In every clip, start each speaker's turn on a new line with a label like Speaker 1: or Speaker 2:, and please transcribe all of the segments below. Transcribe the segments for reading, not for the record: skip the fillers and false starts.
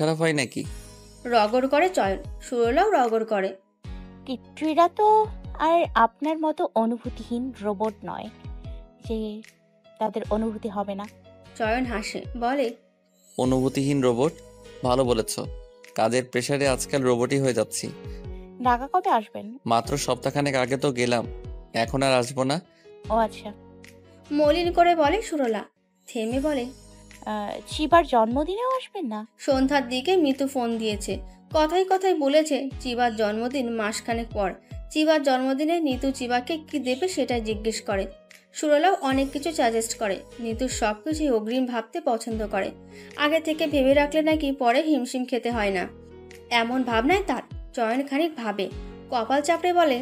Speaker 1: খারাপ হয় নাকি?
Speaker 2: রগড় করে চয়ন। সুরলাও রগড় করে।
Speaker 3: কিট্টুরা তো আর আপনার মতো অনুভূতিহীন রোবট নয় যে তাদের অনুভূতি হবে না।
Speaker 2: চয়ন হাসে, বলে,
Speaker 1: অনুভূতিহীন রোবট? ভালো বলেছ। কাজের প্রেসারে আজকাল রোবটই হয়ে যাচ্ছি।
Speaker 3: ঢাকা কবে আসবেন?
Speaker 1: মাত্র সপ্তাহখানেক আগে তো গেলাম, এখন আর আসবো না।
Speaker 3: ও আচ্ছা।
Speaker 2: মলিন করে বলে সুরলা। থেমে বলে,
Speaker 3: চিবার জন্মদিনেও আসবেন না?
Speaker 2: সন্ধ্যার দিকে মিতু ফোন দিয়েছে। কথায় কথায় বলেছে চিবার জন্মদিন মাসখানেক পর। চিবার জন্মদিনে নিতু চিবাকে কি দেবে সেটাই জিজ্ঞেস করে। সুরলাও অনেক কিছু সাজেস্ট করে। নিতুর সব কিছুই অগ্রিম ভাবতে পছন্দ করে। আগে থেকে ভেবে রাখলে নাকি পরে হিমশিম খেতে হয় না, এমন ভাবনায় তার। চয়ন খানিক ভাবে, কপাল চাপড়ে বলে,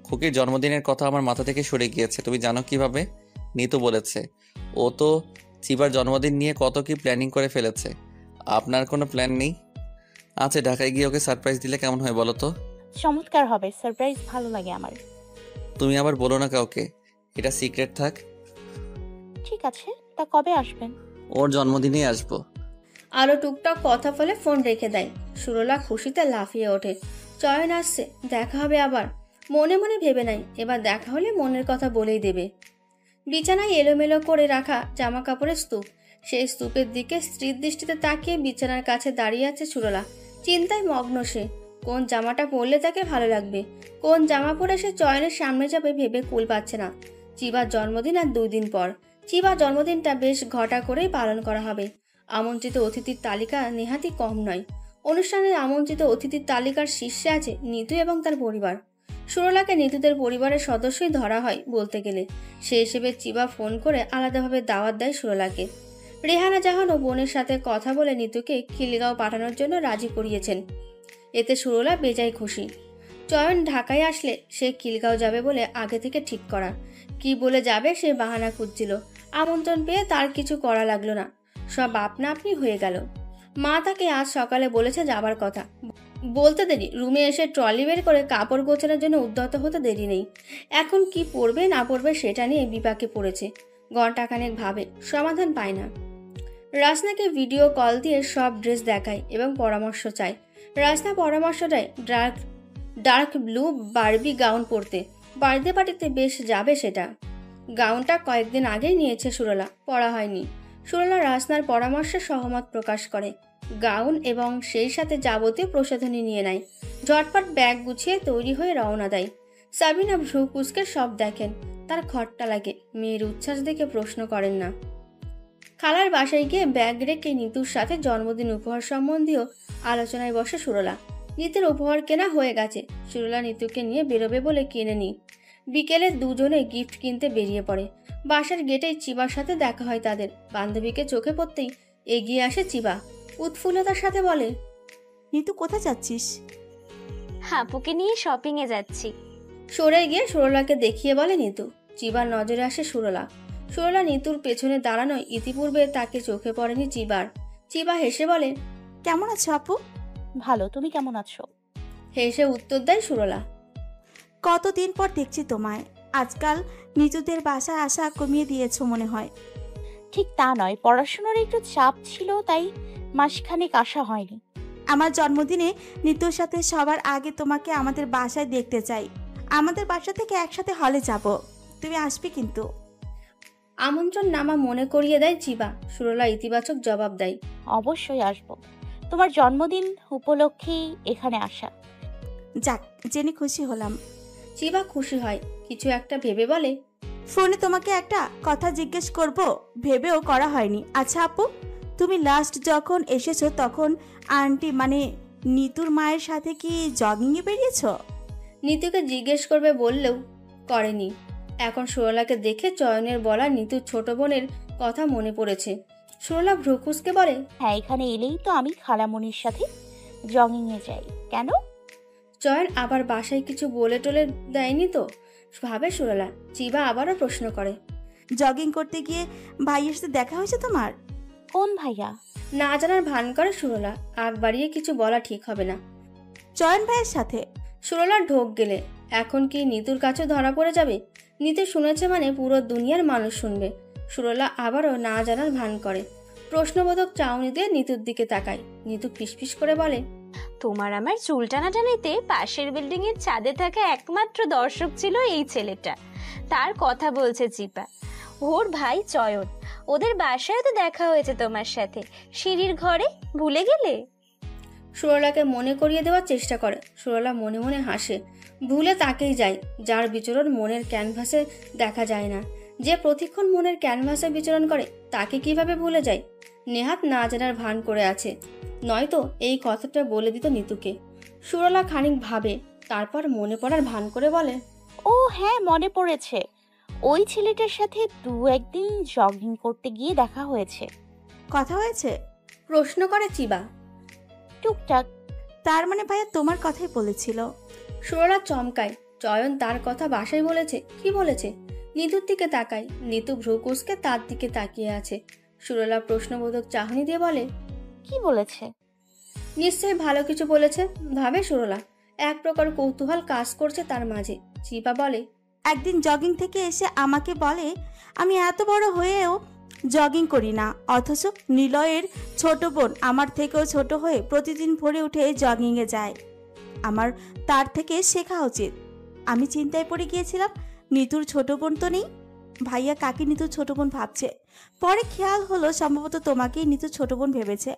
Speaker 1: খুকির জন্মদিনের কথা আমার মাথা থেকে সরে গিয়েছে। তুমি জানো কিভাবে? নিতু বলেছে। ও তো চিবার জন্মদিন নিয়ে কত কি প্ল্যানিং করে ফেলেছে। আপনার কোনো প্ল্যান নেই? আচ্ছা, ঢাকায় গিয়ে ওকে সারপ্রাইজ দিলে কেমন হয় বলো তো?
Speaker 3: চমৎকার হবে, সারপ্রাইজ ভালো লাগে আমার।
Speaker 1: তুমি আবার বলো না কাউকে, এটা সিক্রেট থাক।
Speaker 3: ঠিক আছে, তা কবে আসবেন?
Speaker 1: ওর জন্মদিনেই আসবো।
Speaker 2: আরও টুকটাক কথা বলে ফোন রেখে দেয়। সুরলা খুশিতে লাফিয়ে ওঠে। চয়ন আসছে, দেখা হবে আবার। মনে মনে ভেবে নাই, এবার দেখা হলে মনের কথা বলেই দেবে। বিছানায় এলোমেলো করে রাখা জামা কাপড়ের স্তূপ। সেই স্তূপের দিকে স্ত্রীর দৃষ্টিতে তাকিয়ে বিছানার কাছে দাঁড়িয়ে আছে সুরলা। চিন্তায় মগ্ন সে। কোন জামাটা পরলে তাকে ভালো লাগবে, কোন জামা পরে সে চয়নের সামনে যাবে ভেবে কুল পাচ্ছে না। চিবার জন্মদিন আর 2 দিন পর। চিবার জন্মদিনটা বেশ ঘটা করেই পালন করা হবে। আমন্ত্রিত অতিথির তালিকা নেহাতি কম নয়। অনুষ্ঠানের আমন্ত্রিত অতিথির তালিকার শীর্ষে আছে নিতু এবং তার পরিবার। সুরলাকে নিতুদের পরিবারের সদস্যই ধরা হয় বলতে গেলে। সে হিসেবে চিবা ফোন করে আলাদাভাবে দাওয়াত দেয় সুরলাকে। রেহানা জাহান ও বোনের সাথে কথা বলে নিতুকে খিলগাঁও পাঠানোর জন্য রাজি করিয়েছেন। এতে সুরলা বেজায় খুশি। চয়ন ঢাকায় আসলে সে খিলগাঁও যাবে বলে আগে থেকে ঠিক করা। কি বলে যাবে সে বাহানা খুঁজছিল। আমন্ত্রণ পেয়ে তার কিছু করা লাগলো না, সব আপনা আপনি হয়ে গেল। মা তাকে আজ সকালে বলেছে যাবার কথা। বলতে দেরি, রুমে এসে ট্রলি বের করে কাপড় গোছানোর জন্য উদ্যত হতে দেরি নেই। এখন কি পরবে না পরবে সেটা নিয়ে বিপাকে পড়েছে। ঘণ্টাখানেক ভাবে, সমাধান পায় না। রাসনাকে ভিডিও কল দিয়ে সব ড্রেস দেখায় এবং পরামর্শ চায়। রাসনা পরামর্শ দেয় ডার্ক ব্লু বারবি গাউন পরতে। বার্থডে পার্টিতে বেশ যাবে সেটা। গাউনটা কয়েকদিন আগেই নিয়েছে সুরলা, পরা হয়নি। সুরলা রাসনার পরামর্শে সহমত প্রকাশ করে। গাউন এবং সেই সাথে যাবতীয় প্রসাধনী নিয়ে নেয়। ঝটপট ব্যাগ গুছিয়ে তৈরি হয়ে রওনা দেয়। সাবিনা ভ্রু কুচকে সব দেখেন। তার খট্টা লাগে, মেয়ের উচ্ছ্বাস দেখে প্রশ্ন করেন না। খালার বাসায় গিয়ে ব্যাগ রেখে নিতুর সাথে জন্মদিন উপহার সম্বন্ধীয় আলোচনায় বসে সুরলা। নিতুর উপহার কেনা হয়ে গেছে। সুরলা নিতুকে নিয়ে বেরোবে বলে কিনে নি। বিকেলে দুজনে গিফট কিনতে বেরিয়ে পড়ে। বাসার গেটেই চিবার সাথে দেখা হয় তাদের। বান্ধবীকে চোখে পড়তেই এগিয়ে আসে চিবা। উৎফুল্লতার সাথে বলে,
Speaker 4: নিতু কোথায় যাচ্ছিস?
Speaker 5: আপুকে নিয়ে শপিং এ যাচ্ছি।
Speaker 2: সরে গিয়ে সুরলাকে দেখিয়ে বলে নিতু। চিবার নজরে আসে সুরলা। সুরলা নিতুর পেছনে দাঁড়ানোয় ইতিপূর্বে তাকে চোখে পড়েনি চিবার। চিবা হেসে বলে,
Speaker 4: কেমন আছো আপু?
Speaker 3: ভালো, তুমি কেমন আছো?
Speaker 2: হেসে উত্তর দেয় সুরলা।
Speaker 4: কতদিন পর দেখছি তোমায়। আজকাল নিতুদের বাসায় আসা কমিয়ে দিয়েছো মনে হয়।
Speaker 3: ঠিক তা নয়, পড়াশোনার একটু চাপ ছিল, তাই মাসখানেক আসা হয়নি।
Speaker 4: আমার জন্মদিনে নিতুর সাথে সবার আগে তোমাকে আমাদের বাসায় দেখতে চাই। আমাদের বাসা থেকে একসাথে হলে যাব, তুমি আসবে কিন্তু।
Speaker 2: আমন্ত্রণ নামা মনে করিয়ে দেয় চিবা। সুরলা ইতিবাচক জবাব দেয়,
Speaker 3: অবশ্যই আসবো, তোমার জন্মদিন উপলক্ষেই এখানে আসা।
Speaker 4: যাক, জেনে খুশি হলাম।
Speaker 2: চিবা খুশি হয়, কিছু একটা ভেবে বলে,
Speaker 4: ফোনে তোমাকে একটা কথা জিজ্ঞেস করব ভেবেও করা হয়নি। আচ্ছা আপু, তুমি লাস্ট যখন এসেছো তখন আন্টি মানে নিতুর মায়ের সাথে কি জগিংয়ে বেরিয়েছো?
Speaker 2: নিতুকে জিজ্ঞেস করবে বললেও করেনি। এখন সুরলাকে দেখে চয়নের বলা নিতুর ছোট বোনের কথা মনে পড়েছে। সুরলা ভ্রুকুসকে বলে,
Speaker 3: হ্যাঁ, এখানে এলেই তো আমি খালামণির সাথে জগিংয়ে যাই। কেন?
Speaker 2: চয়ন আবার বাসায় কিছু বলে টলে দেয়নি তো, ভাবে সুরলা। চিবা আবারও প্রশ্ন করে,
Speaker 4: জগিং করতে গিয়ে ভাইয়ের সাথে দেখা হয়েছে তোমার?
Speaker 3: কোন ভাইয়া?
Speaker 2: না জানার ভান করে সুরলা। আগ বাড়িয়ে কিছু বলা ঠিক হবে না।
Speaker 4: চয়ন ভাইয়ের সাথে?
Speaker 2: সুরলার ঢোক গেলে। এখন কি নিতুর কাছে ধরা পড়ে যাবে? নিতু শুনেছে মানে পুরো দুনিয়ার মানুষ শুনবে। সুরলা আবারও না জানার ভান করে। প্রশ্নবোধক চাউনি দিয়ে নিতুর দিকে তাকায়। নিতু ফিসফিস করে বলে,
Speaker 5: তোমার আমার চুল টানাটানিতে পাশের বিল্ডিং এর ছাদে থাকা একমাত্র দর্শক ছিল এই ছেলেটা। তার কথা বলছে চিপা। ওর ভাই চয়ন, ওদের বাসায় তো দেখা হয়েছে তোমার সাথে, সিঁড়ির ঘরে, ভুলে গেলে?
Speaker 2: সুরলাকে মনে করিয়ে দেওয়ার চেষ্টা করে। সুরলা মনে মনে হাসে। ভুলে তাকেই যায় যার বিচরণ মনের ক্যানভাসে দেখা যায় না। যে প্রতিক্ষণ মনের ক্যানভাসে বিচরণ করে তাকে কিভাবে ভুলে যায়? নেহাত না জানার ভান করে আছে, নয়তো এই কথাটা বলে দিত নিতুকে। সুরলা খানিক ভাবে, তারপর মনে পড়ার ভান করে বলে,
Speaker 3: ও হ্যাঁ, মনে পড়েছে। ওই ছেলেটার সাথে একদিন জগিং করতে গিয়ে দেখা হয়েছে।
Speaker 4: কথা হয়েছে?
Speaker 2: প্রশ্ন করে চিবা।
Speaker 3: টুকটাক।
Speaker 4: তার মানে ভাইয়া তোমার কথাই বলেছিল?
Speaker 2: সুরলা চমকায়। চয়ন তার কথা বাসায় বলেছে? কি বলেছে? নিতুর দিকে তাকায়। নিতু ভ্রু কুঁচকে তার দিকে তাকিয়ে আছে। সুরলা প্রশ্নবোধক চাহনি দিয়ে বলে,
Speaker 3: কি বলেছে?
Speaker 2: নিশ্চয়ই ভালো কিছু বলেছে, ভাবে সুরলা। এক প্রকার কৌতূহল কাজ করছে তার মাঝে। চিপা বলে,
Speaker 4: একদিন জগিং থেকে এসে আমাকে বলে, আমি এত বড় হয়েও জগিং করি না, অথচ নিলয়ের ছোট বোন আমার থেকেও ছোট হয়ে প্রতিদিন ভোরে উঠে জগিংয়ে যায়। আমার তার থেকে শেখা উচিত। আমি চিন্তায় পড়ে গিয়েছিলাম, নিতুর ছোট বোন তো নেই। ভাইয়া কাকে নিতুর ছোট বোন ভাবছে। পরে খেয়াল হলো সম্ভবত তোমাকেই নিতুর ছোট বোন ভেবেছে।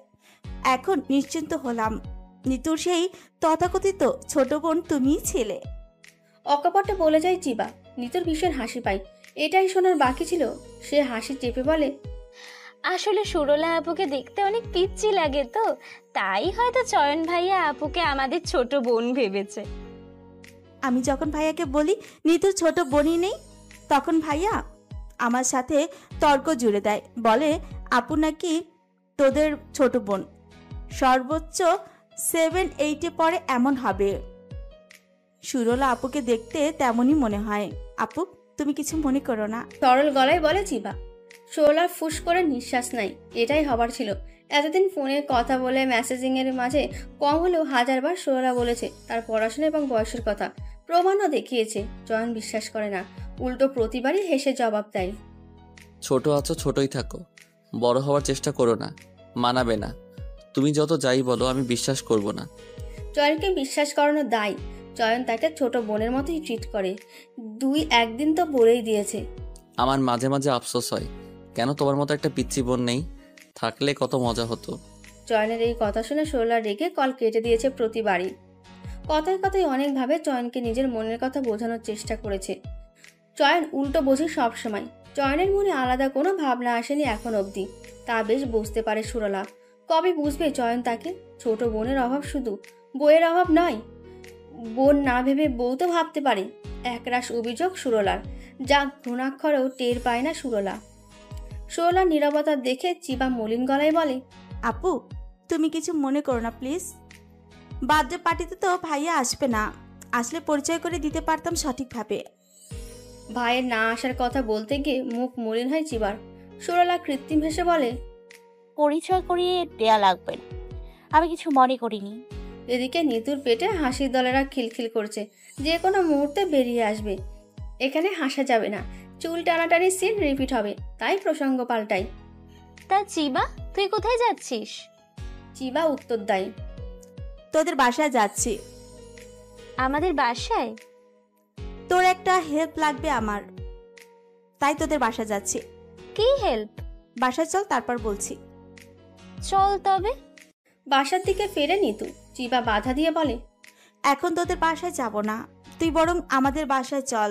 Speaker 4: এখন নিশ্চিন্ত হলাম, নিতুর সেই তথাকথিত ছোট বোন তুমিই ছিলে।
Speaker 2: অকপটে বলে যায় চিবা। নিতুর ভীষণ হাসি পায়। এটাই শোনার বাকি ছিল। সে হাসি চেপে বলে,
Speaker 5: আসলে সুরলা আপুকে দেখতে অনেক পিচ্চি লাগে তো, তাই হয়তো চয়ন ভাইয়া আপুকে আমাদের ছোট বোন ভেবেছে।
Speaker 4: আমি যখন ভাইয়াকে বলি নিতুর ছোট বোনই নেই, তখন ভাইয়া আমার সাথে তর্ক জুড়ে দেয়। বলে আপু নাকি তোদের ছোট বোন, সর্বোচ্চ 7-8 পরে এমন হবে। সুরলা আপুকে দেখতে তেমনই মনে হয়। আপু তুমি কিছু মনে করো না।
Speaker 2: সরল গলায় বলে চিবা। সুরলার ফুস করে নিঃশ্বাস নাই। এটাই হবার ছিল। এতদিন ফোনে কথা বলে মেসেজিং এর মাঝে কম হলেও 1000বার সুরলা বলেছে তার পড়াশোনা এবং বয়সের কথা। প্রমাণও দেখিয়েছে। চয়ন বিশ্বাস করে না, উল্টো প্রতিবারই হেসে জবাব দেয়,
Speaker 1: ছোট আছো, ছোটই থাকো, বড় হওয়ার চেষ্টা করো না, মানাবে না। তুমি যত যাই বলো আমি বিশ্বাস করব না।
Speaker 2: চয়নকে বিশ্বাস করানো দায়। চয়ন তাকে ছোট বোনের মতোই ট্রিট করে। একদিন তো বলেই দিয়েছে।
Speaker 1: আমার মাঝে মাঝে আফসোস হয়, কেন তোমার মতো একটা পিচ্চি বোন নেই, থাকলে কত মজা হতো।
Speaker 2: চয়নের এই কথা শুনে সোলা রেগে কল কেটে দিয়েছে প্রতিবারই। কথায় কথায় অনেকভাবে চয়নকে নিজের মনের কথা বোঝানোর চেষ্টা করেছে। চয়ন উল্টো বোঝে সব সময়। চয়নের মনে আলাদা কোনো ভাবনা আসেনি এখন অবধি। তা বেশ বুঝতে পারে সুরলা। কবে বুঝবে চয়ন তাকে? ছোট বোনের অভাব শুধু, বইয়ের অভাব নয়। বোন না ভেবে বউ তো ভাবতে পারে। একরাশ অভিযোগ সুরলার, যা ঘুণাক্ষরেও টের পায় না সুরলা। সুরলার নীরবতা দেখে চিবা মলিন গলায় বলে,
Speaker 4: আপু তুমি কিছু মনে করো না প্লিজ। বার্থডে পার্টিতে তো ভাইয়া আসবে না, আসলে পরিচয় করে দিতে পারতাম সঠিকভাবে।
Speaker 2: ভাইয়ের না আসার কথা বলতে গিয়ে মুখ মলিন হয় চিবার। সুরলা কৃত্রিম হেসে বলে,
Speaker 3: পরিচয় করিয়ে দেয়া লাগবে না, আমি কিছু মনে করিনি।
Speaker 2: এদিকে নিতুর পেটে হাসির দলেরা খিলখিল করছে, যে কোনো মুহূর্তে বেরিয়ে আসবে। এখানে হাসা যাবে না, চুল টানাটানি সিন রিপিট হবে, তাই প্রসঙ্গ পাল্টাই।
Speaker 5: তা চিবা, তুই কোথায় যাচ্ছিস?
Speaker 2: চিবা উত্তর দেয়,
Speaker 4: তোদের বাসায় যাচ্ছি।
Speaker 5: আমাদের বাসায়?
Speaker 4: তোর একটা হেল্প লাগবে আমার, তাই তোদের বাসা যাচ্ছি।
Speaker 5: কি হেল্প?
Speaker 4: বাসায় চল, তারপর বলছি।
Speaker 5: চল তবে।
Speaker 2: বাসার দিকে ফেরে নিতু। চিবা বাধা দিয়ে বলে,
Speaker 4: এখন তোদের বাসায় যাব না, তুই বরং আমাদের বাসায় চল।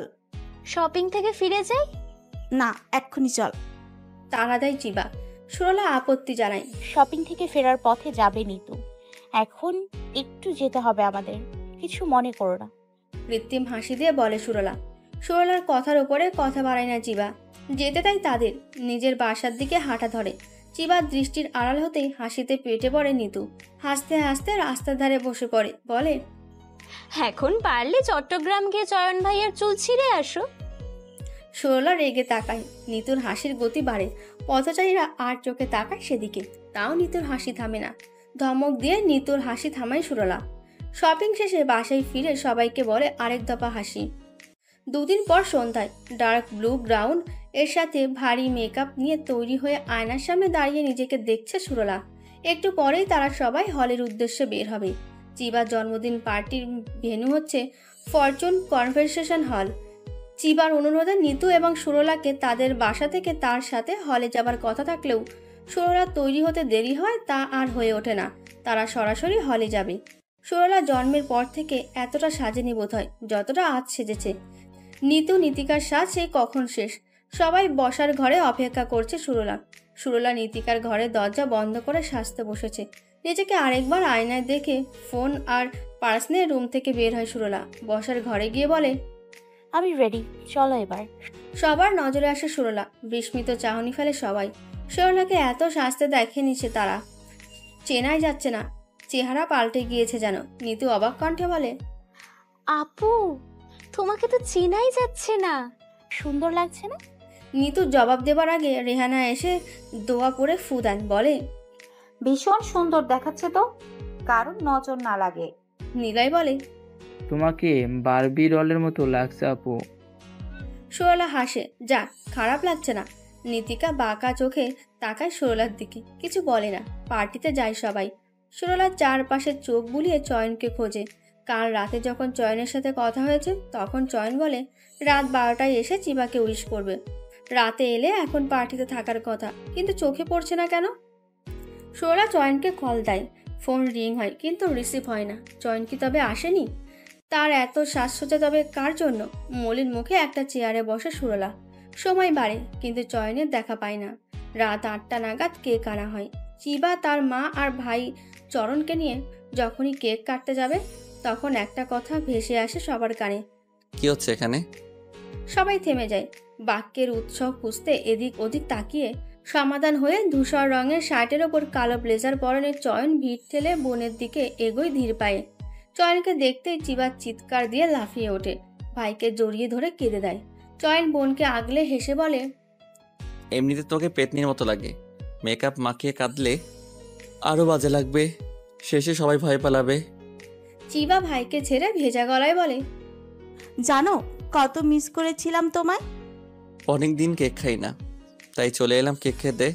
Speaker 5: শপিং থেকে ফিরে যাই?
Speaker 4: না, এক্ষুনি চল।
Speaker 2: তাড়া দেয় চিবা। সুরলা আপত্তি জানায়,
Speaker 3: শপিং থেকে ফেরার পথে যাবে নিতু, এখন একটু যেতে হবে আমাদের, কিছু মনে করো না।
Speaker 2: কৃত্রিম হাসি দিয়ে বলে সুরলা। সুরলার কথার উপরে কথা বাড়ায় না চিবা। যেতে তাই তাদের নিজের বাসার দিকে হাঁটা ধরে। চিবার দৃষ্টির আড়াল হতেই হাসিতে পেটে পড়ে নিতু। হাসতে হাসতে রাস্তার ধারে বসে পড়ে, বলে,
Speaker 5: এখন পারলে চট্টগ্রাম গিয়ে চয়ন ভাইয়ার চুল ছিঁড়ে আসো।
Speaker 2: সুরলা রেগে তাকায়। নিতুর হাসির গতি বাড়ে। পথচারীরা আর চোখে তাকায় সেদিকে, তাও নিতুর হাসি থামে না। ধমক দিয়ে নিতুর হাসি থামায় সুরলা। শপিং শেষে বাসায় ফিরে সবাইকে বলে আরেক দফা হাসি। দুদিন পর সন্ধ্যায় ডার্ক ব্লু গ্রাউন্ড এর সাথে ভারী মেকআপ নিয়ে তৈরি হয়ে আয়নার সামনে দাঁড়িয়ে নিজেকে দেখছে সুরলা। একটু পরেই তারা সবাই হলের উদ্দেশ্যে বের হবে। চিবার জন্মদিন পার্টির ভেন্যু হচ্ছে ফরচুন কনভারসেশন হল। চিবার অনুরোধে নিতু এবং সুরলাকে তাদের বাসা থেকে তার সাথে হলে যাবার কথা থাকলেও সুরলা তৈরি হতে দেরি হয়, তা আর হয়ে ওঠে না। তারা সরাসরি হলে যাবে। সুরলা জন্মের পর থেকে এতটা সাজেনি বোধ হয় যতটা আজ সেজেছে। নিতু নীতিকার সাজ সে কখন শেষ। সবাই বসার ঘরে অপেক্ষা করছে সুরলা। সুরলা নীতিকার ঘরের দরজা বন্ধ করে সাজতে বসেছে। নিজেকে আরেকবার আয়নায় দেখে ফোন আর পার্স নিয়ে রুম থেকে বের হয় সুরলা। বসার ঘরে গিয়ে বলে,
Speaker 3: আমি রেডি, চলো এবার।
Speaker 2: সবার নজরে আসে সুরলা। বিস্মিত চাহনি ফেলে সবাই। সুরলাকে এত সাজতে দেখেনি সে তারা। চেনাই যাচ্ছে না, চেহারা পাল্টে গিয়েছে যেন। নিতু অবাক কণ্ঠে বলে,
Speaker 5: আপু, তোমাকে তো চেনাই যাচ্ছে না।
Speaker 3: সুন্দর লাগছে না?
Speaker 2: নিতু জবাব দেবার আগে রেহানা এসে দোয়া পরে ফু দেন, বলে,
Speaker 6: ভীষণ সুন্দর দেখাচ্ছে তো, কারণ নজর না লাগে।
Speaker 2: নিলয় বলে,
Speaker 7: তোমাকে বারবি ডলের মতো লাগছে আপু।
Speaker 2: সুরলা হাসে, যাক খারাপ লাগছে না। নীতিকা বাঁকা চোখে তাকায় সুরলার দিকে, কিছু বলে না। পার্টিতে যায় সবাই। সুরলার চারপাশে চোখ বুলিয়ে চয়নকে খোঁজে। কাল রাতে যখন চয়নের সাথে কথা হয়েছে তখন চয়ন বলে রাত 12টায় এসে চিবাকে উইশ করবে। রাতে এলে এখন পার্টিতে থাকার কথা, কিন্তু চোখে পড়ছে না কেন। সুরলা চয়নকে কল দেয়। ফোন রিং হয় কিন্তু রিসিভ হয় না। চয়ন কি তবে আসেনি? তার এত শ্বাসসজ্জা তবে কার জন্য? মলিন মুখে একটা চেয়ারে বসে সুরলা। সময় বাড়ে কিন্তু চয়নের দেখা পায় না। রাত 8টা নাগাদ কেক আনা হয়। চিবা তার মা আর ভাই চরণকে নিয়ে যখনই কেক কাটতে যাবে তখন একটা কথা ভেসে আসে সবার কানে।
Speaker 1: কি হচ্ছে এখানে?
Speaker 2: সবাই থেমে যায়। বাক্যের উৎসব খুঁজতে এদিক ওদিক তাকিয়ে সমাধান হয়ে ধূসর রঙের শার্টের ওপর কালো ব্লেজার পরনের চয়ন ভিড় ঠেলে বোনের দিকে এগোয় ধীর পায়ে। চয়নকে দেখতেই চিবার চিৎকার দিয়ে লাফিয়ে ওঠে। ভাইকে জড়িয়ে ধরে কেঁদে দেয়। চয়ন বোনকে আগলে হেসে বলে,
Speaker 1: এমনিতে তোকে পেতনির মতো লাগে, মেকআপ মাখিয়ে কাঁদলে আরো বাজে লাগবে, শেষে সবাই ভয় পালাবে।
Speaker 2: চিবা ভাইকে ছেড়ে ভেজা গলায় বলে,
Speaker 4: জানো কত মিস করেছিলাম তোমায়।
Speaker 1: অনেক দিন কেক খাই না, তাই চলে এলাম কেক খেতে।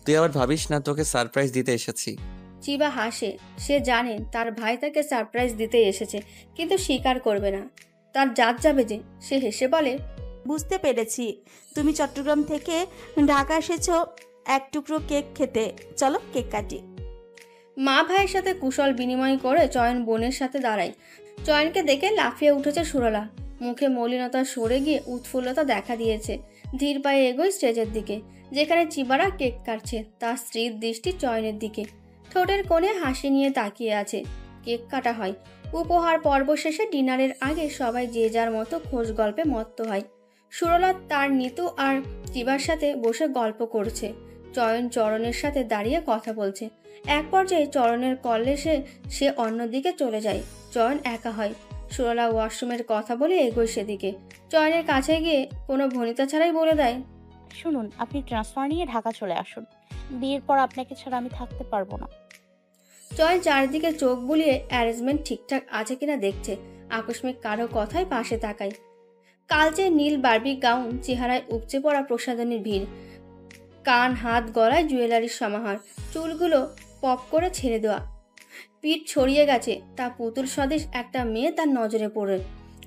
Speaker 1: তুই আবার ভাবিস না তোকে সারপ্রাইজ দিতে এসেছি।
Speaker 2: চিবা হাসে। সে জানে তার ভাই তাকে সারপ্রাইজ দিতে এসেছে, কিন্তু স্বীকার করবে না। তার জাত যাবে যে। সে হেসে বলে,
Speaker 4: বুঝতে পেরেছি, তুমি চট্টগ্রাম থেকে ঢাকা এসেছো এক টুকরো কেক খেতে। চলো কেক কাটি।
Speaker 2: মা ভাইয়ের সাথে কুশল বিনিময় করে চয়ন বোনের সাথে দাঁড়ায়। চয়নকে দেখে লাফিয়ে উঠেছে সুরলা। মুখে মলিনতা সরে গিয়ে উৎফুল্লতা দেখা দিয়েছে। ধীর পায়ে এগোয় স্টেজের দিকে, যেখানে চিবারা কেক কাটছে। তার স্ত্রীর দৃষ্টি চয়নের দিকে। ঠোঁটের কোণে হাসি নিয়ে তাকিয়ে আছে। কেক কাটা হয়। উপহার পর্ব শেষে ডিনারের আগে সবাই যে যার মতো খোঁজ গল্পে মত্ত হয়। সুরলা তার নিতু আর চিবার সাথে বসে গল্প করছে। চয়ন চরণের সাথে দাঁড়িয়ে কথা বলছে। এক পর্যায়ে চরণের কলে সে অন্যদিকে চলে যায়। চয়ন একা হয়। সুরলা ওয়াশরুমের কথা বলে এগোয় সেদিকে। চয়নের কাছে গিয়ে কোনো ভনিতা ছাড়াই বলে দেয়,
Speaker 3: শুনুন, আপনি ট্রান্সফার নিয়ে ঢাকা চলে আসুন। বিয়ের পর আপনাকে ছাড়া আমি থাকতে পারবো না।
Speaker 2: চয়ন চারিদিকে চোখ বুলিয়ে অ্যারেঞ্জমেন্ট ঠিকঠাক আছে কিনা দেখছে। আকস্মিক কারো কথায় পাশে তাকায়। কালচে নীল বারবি গাউন, চেহারায় উপচে পড়া প্রসাধনীর ভিড়, কান হাত গলায় জুয়েলারির সমাহার, চুলগুলো পপ করে ছেড়ে দেওয়া, পিঠ ছড়িয়ে গেছে। তা পুতুল সদৃশ একটা মেয়ে তার নজরে পড়ে।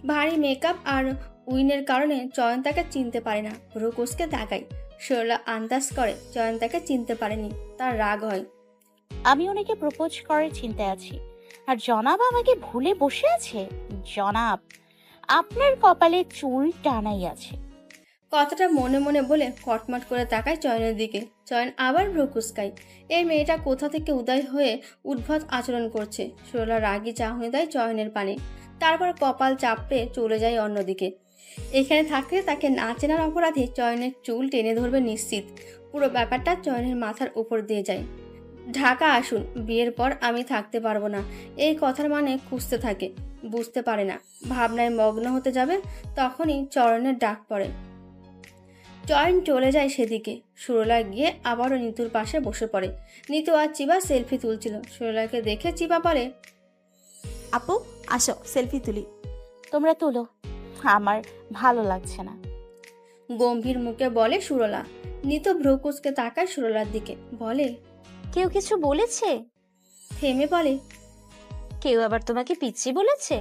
Speaker 2: ভারী মেকআপ আর উইনের কারণে চয়ন তাকে চিনতে পারে না। রুকুসকে তাকায়। সরলা আন্দাজ করে চয়ন তাকে চিনতে পারেনি। তার রাগ হয়।
Speaker 3: আমি ওনাকে প্রপোজ করার চিন্তায় আছি, আর জনাব আমাকে ভুলে বসে আছে। জনাব, আপনার কপালে চুল টানাই আছে।
Speaker 2: কথাটা মনে মনে বলে কটমট করে তাকায় চয়নের দিকে। চয়ন আবার ভ্রু কুঁচকায়। এই মেয়েটা কোথা থেকে উদয় হয়ে উদ্ভট আচরণ করছে। সরলা রাগী চাহনি দেয় চয়নের পানে, তারপর কপাল চাপড়ে চলে যায় অন্যদিকে। এখানে থাকলে তাকে না চেনার অপরাধে চয়নের চুল টেনে ধরবে নিশ্চিত। পুরো ব্যাপারটা চয়নের মাথার উপর দিয়ে যায়। ঢাকা আসুন, বিয়ের পর আমি থাকতে পারবো না, এই কথার মানে খুঁজতে থাকে। বুঝতে পারে না। ভাবনায় মগ্ন হতে যাবে তখনই চরণের ডাক পড়ে। চয়ন চলে যায় সেদিকে। সুরলা গিয়ে আবারও নিতুর পাশে বসে পড়ে। নিতু আর চিবা সেলফি তুলছিল। সুরলাকে দেখে চিবা বলে,
Speaker 4: আপু আসো সেলফি তুলি।
Speaker 3: তোমরা তোলো। আমার ভালো লাগছে না।
Speaker 2: গম্ভীর মুখে বলে সুরলা। নিতু ভ্রুকুচকে তাকায় সুরলার দিকে, বলে
Speaker 5: কেউ কিছু বলেছে?
Speaker 2: থেমে বলে
Speaker 5: কেউ আবার তোমাকে পিচ্ছি বলেছে?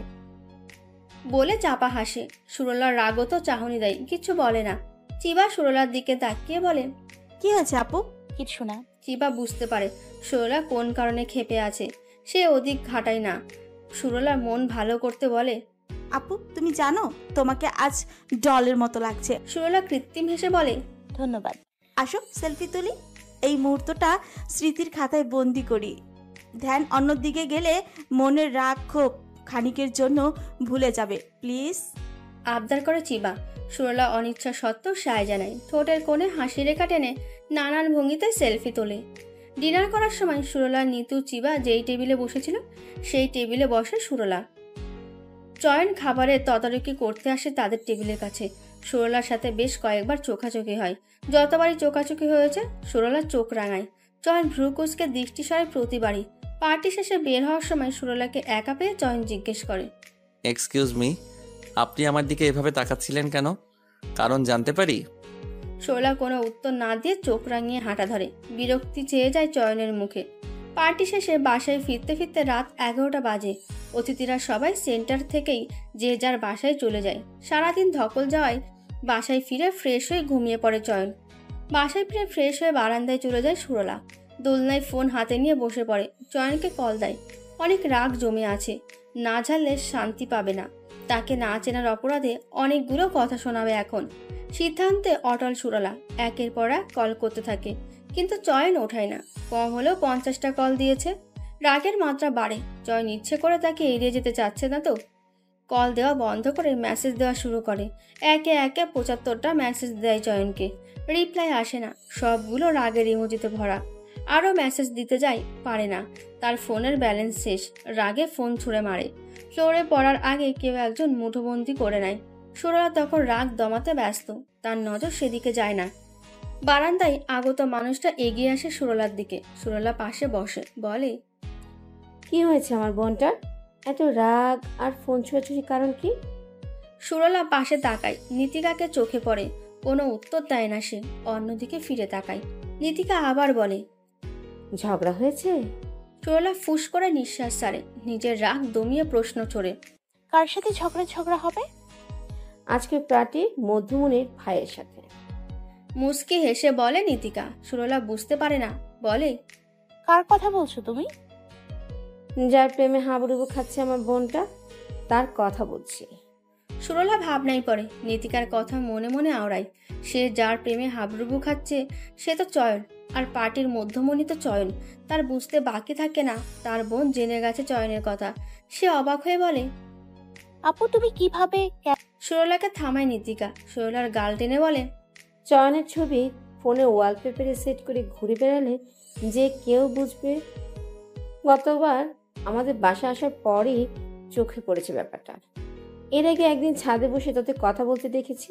Speaker 2: বলে চাপা হাসে। সুরলার রাগত চাহনি দেয়, কিছু বলে না। চিবা সুরলার দিকে তাকিয়ে বলে,
Speaker 4: কি হয়েছে আপু?
Speaker 3: কিছু না।
Speaker 2: চিবা বুঝতে পারে সুরলা কোন কারণে ক্ষেপে আছে। সে অধিক ঘাটায় না। সুরলার মন ভালো করতে বলে,
Speaker 4: আপু তুমি জানো তোমাকে আজ ডলের মতো লাগছে।
Speaker 2: সুরলা কৃত্রিম হেসে বলে,
Speaker 3: ধন্যবাদ।
Speaker 4: আসো সেলফি তুলি, এই মুহূর্তটা স্মৃতির খাতায় বন্দি করি। ধ্যান অন্যদিকে গেলে মনের রাগ ক্ষোভ খানিকের জন্য ভুলে যাবে প্লিজ।
Speaker 2: আবদার করে চিবা। সুরলা অনিচ্ছা সত্ত্বেও সায় জানায়, ঠোঁটের কোণে হাসি রেখা টেনে নানান ভঙ্গিতে সেলফি তোলে। ডিনার করার সময় সুরলা, নিতু, চিবা যেই টেবিলে বসেছিল সেই টেবিলে বসে সুরলা। চয়ন খাবারের তদারকি করতে আসে তাদের টেবিলের কাছে। সুরলার সাথে বেশ কয়েকবার চোখাচোখি হয়। যতবারই চোখাচোখি হয়েছে সুরলার চোখ রাঙায়। চয়ন ভ্রুকুচকে দৃষ্টি সরায় প্রতিবারই। পার্টি শেষে বের হওয়ার সময় সুরলাকে একা পেয়ে চয়ন জিজ্ঞেস করে,
Speaker 1: এক্সকিউজ মি, আপনি আমার দিকে এভাবে তাকাচ্ছিলেন কেন? কারণ জানতে পারি?
Speaker 2: সুরলা কোনো উত্তর না দিয়ে চোখ রাঙিয়ে হাঁটা ধরে। বিরক্তি চেয়ে যায় চয়নের মুখে। পার্টি শেষে বাসায় ফিরতে ফিরতে রাত 11টা বাজে। অতিথিরা সবাই সেন্টার থেকেই যে যার বাসায় চলে যায়। সারাদিন ধকল যাওয়ায় বাসায় ফিরে ফ্রেশ হয়ে ঘুমিয়ে পড়ে চয়ন। বাসায় ফিরে ফ্রেশ হয়ে বারান্দায় চলে যায় সুরলা। দোলনায় ফোন হাতে নিয়ে বসে পড়ে। চয়নকে কল দেয়। অনেক রাগ জমে আছে, না ঝাড়লে শান্তি পাবে না। তাকে না চেনার অপরাধে অনেকগুলো কথা শোনাবে এখন। সিদ্ধান্তে অটল সুরলা একের পর এক কল করতে থাকে, কিন্তু চয়ন ওঠায় না। কম হলেও 50টা কল দিয়েছে। রাগের মাত্রা বাড়ে। চয়ন ইচ্ছে করে তাকে এড়িয়ে যেতে চাচ্ছে না তো। কল দেওয়া বন্ধ করে মেসেজ দেওয়া শুরু করে। একে একে 75টা মেসেজ দেয় চয়নকে। রিপ্লাই আসে না, সবগুলো রাগের ইমোজিতে ভরা। আরও মেসেজ দিতে যায়, পারে না। তার ফোনের ব্যালেন্স শেষ। রাগে ফোন ছুঁড়ে মারে। ফ্লোরে পড়ার আগে কেউ একজন মুঠোবন্দি করে নেয়। সুরলা তখন রাগ দমাতে ব্যস্ত, তার নজর সেদিকে যায় না। বারান্দায় আগত মানুষটা এগিয়ে আসে সুরলার দিকে। সুরলা পাশে বসে, বলে,
Speaker 8: কি হয়েছে আমার বোনটার? এত রাগ আর ফোন ছোঁয়াছুঁয়ির কারণ কি?
Speaker 2: সুরলা পাশে তাকায়। নীতিকাকে চোখে পড়ে। কোনো উত্তর দেয় না সে। অন্যদিকে ফিরে তাকায়। নীতিকা আবার বলে,
Speaker 8: ঝগড়া হয়েছে?
Speaker 2: সুরলা ফুস করে নিঃশ্বাস ছাড়ে। নিজের রাগ দমিয়ে প্রশ্ন ছড়ে,
Speaker 3: কার সাথে ঝগড়া হবে?
Speaker 8: আজকে পার্টি মধুমনির ভাইয়ের সাথে।
Speaker 2: মুচকি হেসে বলে নীতিকা। সুরলা বুঝতে পারে না, বলে,
Speaker 3: কার কথা বলছো তুমি?
Speaker 8: যার প্রেমে হাবুডুবু খাচ্ছে আমার বোনটা, তার কথা বলছি।
Speaker 2: সুরলা ভাবনাই পড়ে। নীতিকার কথা মনে মনে আওড়ায়। সে যার প্রেমে হাবুডুবু খাচ্ছে সে তো চয়ন, আর পার্টির মধ্যমণি তো চয়ন। তার বুঝতে বাকি থাকে না তার বোন জেনে গেছে চয়নের কথা। সে অবাক হয়ে বলে,
Speaker 3: আপু তুমি কিভাবে?
Speaker 2: সুরলাকে থামায় নীতিকা। সুরলার গাল টেনে বলে,
Speaker 8: চয়নের ছবি ফোনে ওয়ালপেপারে সেট করে ঘুরে বেড়ালে যে কেউ বুঝবে। গতবার আমাদের বাসা আসার পরই চোখে পড়েছে ব্যাপারটা। এর আগে একদিন ছাদে বসে তোতে কথা বলতে দেখেছি,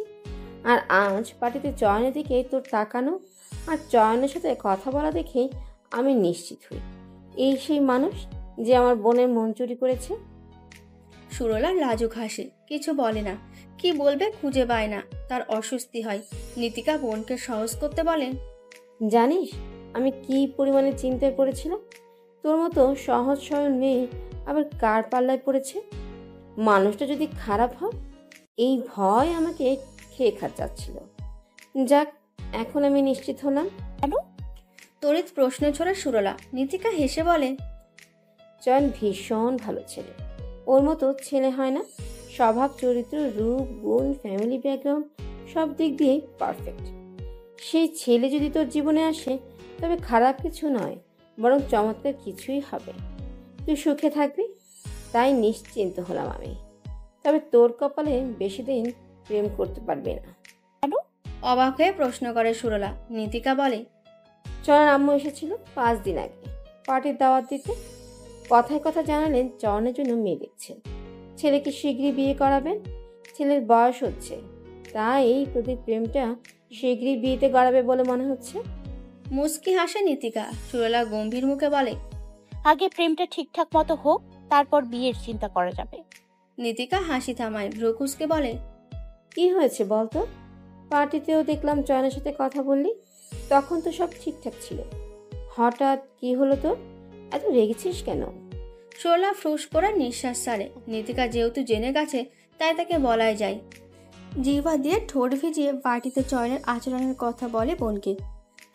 Speaker 8: আর আজ পার্টিতে চয়নের দিকে তোর তাকানো আর চয়নের সাথে কথা বলা দেখেই আমি নিশ্চিত হই এই সেই মানুষ যে আমার বোনের মন চুরি করেছে।
Speaker 2: সুরলা লাজুক হাসে, কিছু বলে না। কি বলবে খুঁজে পায় না। তার অস্বস্তি হয়। নীতিকা বোনকে সহজ করতে বলে,
Speaker 8: জানিস আমি কি পরিমাণে চিন্তায় পড়েছিলাম? তোর মতো সহজ সরল মেয়ে আবার কার পাল্লায় পড়েছে? মানুষটা যদি খারাপ হয়, এই ভয় আমাকে খেয়ে যাচ্ছিল। যাক, এখন আমি নিশ্চিত হলাম।
Speaker 2: তড়িৎ প্রশ্ন ছড়ে সুরলা। নীতিকা হেসে বলে,
Speaker 8: চয়ন ভীষণ ভালো ছেলে। ওর মতো ছেলে হয় না। স্বভাব, চরিত্র, রূপ, গুণ, ফ্যামিলি ব্যাকগ্রাউন্ড সব দিক দিয়েই পারফেক্ট। সেই ছেলে যদি তোর জীবনে আসে তবে খারাপ কিছু নয়, বরং চমৎকার কিছুই হবে। তুই সুখে থাকবি, তাই নিশ্চিন্ত হলাম আমি। তবে তোর কপালে বেশি দিন প্রেম করতে পারবে না।
Speaker 2: অবাক হয়ে প্রশ্ন করে সুরলা। নীতিকা বলে,
Speaker 8: চয়ন আম্মু এসেছিল 5 দিন আগে পার্টির দাওয়াত দিতে। কথায় কথা জানালেন চয়নের জন্য মেয়ে দেখছেন, ছেলেকে শীঘ্রই বিয়ে করাবেন। ছেলের বয়স হচ্ছে, তাই তোদের প্রেমটা শীঘ্রই বিয়েতে গড়াবে বলে মনে হচ্ছে।
Speaker 2: মুচকি হাসে নীতিকা। সুরলা গম্ভীর মুখে বলে,
Speaker 3: আগে প্রেমটা ঠিকঠাক মতো হোক, তারপর বিয়ের চিন্তা করা যাবে।
Speaker 2: নীতিকা হাসি থামায়, ভ্রুকুচকে বলে,
Speaker 8: কি হয়েছে বলতো? পার্টিতেও দেখলাম চয়নের সাথে কথা বললি, তখন তো সব ঠিকঠাক ছিল। হঠাৎ কি হলো তোর? এত রেগেছিস কেন?
Speaker 2: সরলা ফ্রুস করে নিঃশ্বাস ছাড়ে। নীতিকা যেহেতু জেনে গেছে তাই তাকে বলাই যায়। জিহ্বা দিয়ে ঠোঁট ভিজিয়ে পার্টিতে চয়নের আচরণের কথা বলে বোনকে।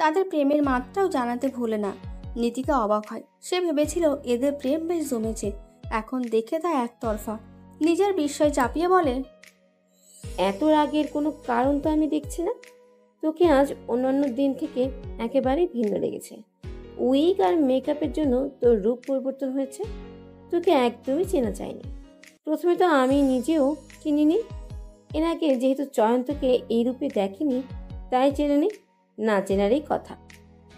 Speaker 2: তাদের প্রেমের মাত্রাও জানাতে ভুলে না। নীতিকা অবাক হয়। সে ভেবেছিল এদের প্রেম বেশ জমেছে, এখন দেখে তা একতরফা। নিজের বিস্ময় চাপিয়ে বলে,
Speaker 8: এত রাগের কোনো কারণ তো আমি দেখছি না। তোকে আজ অন্যান্য দিন থেকে একেবারেই ভিন্ন লেগেছে। উইগ আর মেকআপের জন্য তোর রূপ পরিবর্তন হয়েছে। তোকে একদমই চেনা যায়নি। প্রথমে তো আমি নিজেও চিনিনি। এর আগে যেহেতু চয়ন তোকে এই রূপে দেখেনি তাই চেনে নি। না চেনারই কথা,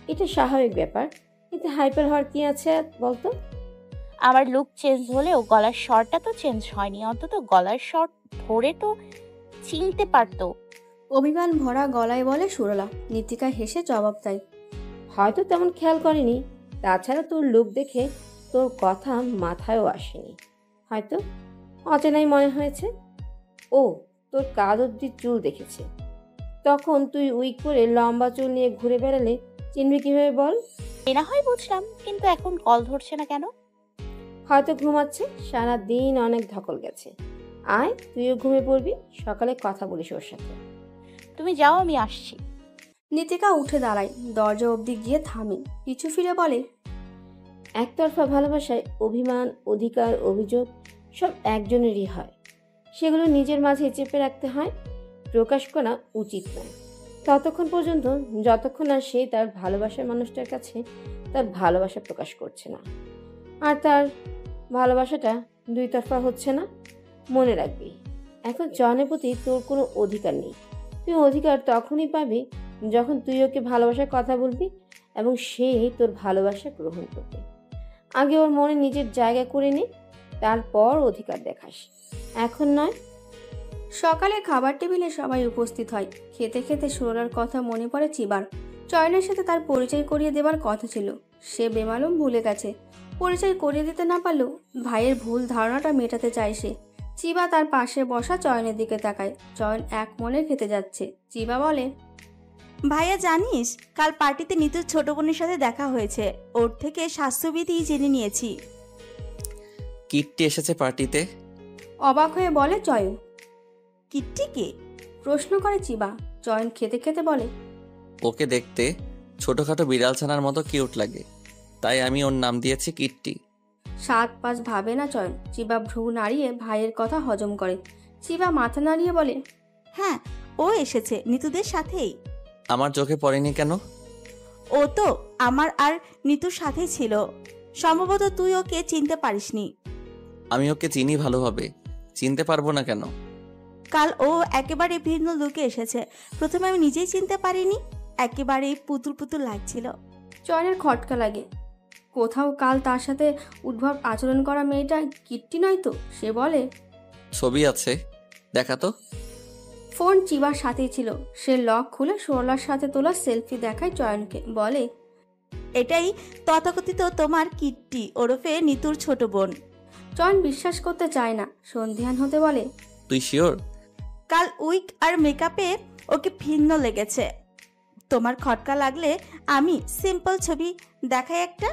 Speaker 8: এটা স্বাভাবিক ব্যাপার। এতে হাইপার হওয়ার কি আছে বলতো?
Speaker 3: আমার লুক চেঞ্জ হলেও গলার স্বরটা তো চেঞ্জ হয়নি। অন্তত গলার স্বর ধরে তো চিনতে পারতো।
Speaker 2: অভিমান ভরা গলায় বলে সুরলা। নীতিকা হেসে জবাব দেয়,
Speaker 8: হয়তো তেমন খেয়াল করেনি। তাছাড়া তোর লুক দেখে তোর কথা মাথায়ও আসেনি। হয়তো অচেনাই মনে হয়েছে। ও তোর কাঁধ অব্দি চুল দেখেছে। তখন তুই উইক করে লম্বা চুল নিয়ে ঘুরে বেড়ালে চিনবি কিভাবে বল?
Speaker 3: এ না হয় বুঝলাম, কিন্তু এখন কল ধরছে না কেন?
Speaker 8: হয়তো ঘুমাচ্ছে। সারা দিন অনেক ধকল গেছে। আয় তুইও ঘুমিয়ে পড়বি, সকালে কথা বলিস ওর সাথে।
Speaker 3: তুমি যাও, আমি আসছি।
Speaker 2: নীতিকা উঠে দাঁড়ায়, দরজা অবধি গিয়ে থামে, পিছু ফিরে বলে,
Speaker 8: একতরফা ভালোবাসায় অভিমান, অধিকার, অভিযোগ সব একজনেরই হয়। সেগুলো নিজের মাঝে চেপে রাখতে হয়, প্রকাশ করা উচিত নয়। ততক্ষণ পর্যন্ত যতক্ষণ না সে তার ভালোবাসার মানুষটার কাছে তার ভালোবাসা প্রকাশ করছে না, আর তার ভালোবাসাটা দুই তরফা হচ্ছে না। মনে রাখবি, এখন জনের প্রতি তোর কোনো অধিকার নেই। তুই অধিকার তখনই পাবি যখন তুই ওকে ভালোবাসার কথা বলবি এবং সে তোর ভালোবাসা গ্রহণ করবে। আগে ওর মনে নিজের জায়গা করে নে, তারপর অধিকার দেখাস, এখন নয়।
Speaker 2: সকালে খাবার টেবিলে সবাই উপস্থিত হয়। খেতে খেতে সুরলার কথা মনে পড়ে চিবার। চয়নের সাথে তার পরিচয় করিয়ে দেবার কথা ছিল, সে বেমালুম ভুলে গেছে। পরিচয় করিয়ে দিতে না পারলেও ভাইয়ের ভুল ধারণাটা মেটাতে চায় সে। চিবা তার পাশে বসা চয়নের দিকে তাকায়। চয়ন এক মনে খেতে যাচ্ছে। চিবা বলে,
Speaker 4: ভাইয়া জানিস, কাল পার্টিতে নিতুর ছোট বোনের সাথে দেখা হয়েছে। ওর থেকে স্বাস্থ্যবিধি জেনে নিয়েছি।
Speaker 1: কিট্টি এসেছে পার্টিতে?
Speaker 2: অবাক হয়ে বলে চয়ন।
Speaker 4: কিট্টি কে?
Speaker 2: প্রশ্ন করে চিবা। চয়ন খেতে খেতে বলে,
Speaker 1: ওকে দেখতে ছোটখাটো বিড়াল ছানার মতো কিউট লাগে, তাই আমি ওর নাম দিয়েছি কিট্টি।
Speaker 2: 7-5 ভাবে না চয়ন। চিবা ভ্রু নাড়িয়ে ভাইয়ের কথা হজম করে। চিবা মাথা নাড়িয়ে বলে,
Speaker 4: হ্যাঁ, ও এসেছে নিতুদের সাথেই।
Speaker 1: আমার চোখে পড়েনি কেন?
Speaker 4: ও তো আমার আর নিতুর সাথেই ছিল। সম্ভবত তুই ওকে চিনতে পারিসনি।
Speaker 1: আমি ওকে চিনি ভালোভাবে, চিনতে পারবো না কেন?
Speaker 4: কাল ও একেবারে ভিন্ন লুকে এসেছে। প্রথমে আমি নিজেই চিনতে পারিনি, একেবারে পুতুল পুতুল লাগছিল।
Speaker 2: চয়নের খটকা লাগে। কোথাও কাল তার সাথে উদ্ভব আচরণ করা মেয়েটা কিট্টি নয় তো? সে বলে,
Speaker 1: ছবি আছে, দেখা তো।
Speaker 2: ফোন চিবার সাথেই ছিল। সে লক খুলে সরলার সাথে তোলা সেলফি দেখায় চয়নকে, বলে,
Speaker 4: এটাই তথাকথিত তোমার কিট্টি ওরফে নিতুর ছোট বোন।
Speaker 2: চয়ন বিশ্বাস করতে চায় না। সন্ধিয়ান হতে বলে,
Speaker 1: তুই শিওর?
Speaker 4: কাল উইক আর মেকআপে ওকে ভিন্ন লেগেছে। তোমার খটকা লাগলে আমি সিম্পল ছবি দেখাই একটা।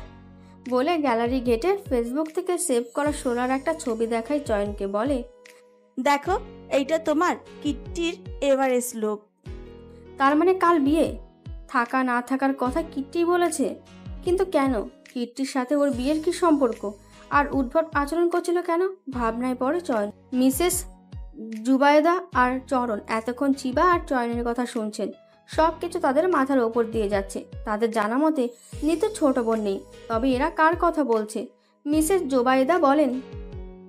Speaker 2: বলে গ্যালারি গেটে ফেসবুক থেকে সেভ করা সোনার একটা ছবি দেখায় চয়নকে, বলে,
Speaker 4: দেখো, এইটা তোমার কিট্টির এভারেস্ট লুক।
Speaker 2: তার মানে কাল বিয়ে? থাকা না থাকার কথা কিট্টি বলেছে, কিন্তু কেন? কিট্টির সাথে ওর বিয়ের কি সম্পর্ক? আর উদ্ভট আচরণ করছিল কেন? ভাবনায় পড়ে চয়ন। মিসেস জুবায়েদা আর চরণ এতক্ষণ চিবা আর চয়নের কথা শুনছেন। সব কিছু তাদের মাথার ওপর দিয়ে যাচ্ছে। তাদের জানা মতে নিতু ছোট বোন নেই। তবে এরা কার কথা বলছে? মিসেস জুবায়েদা বলেন,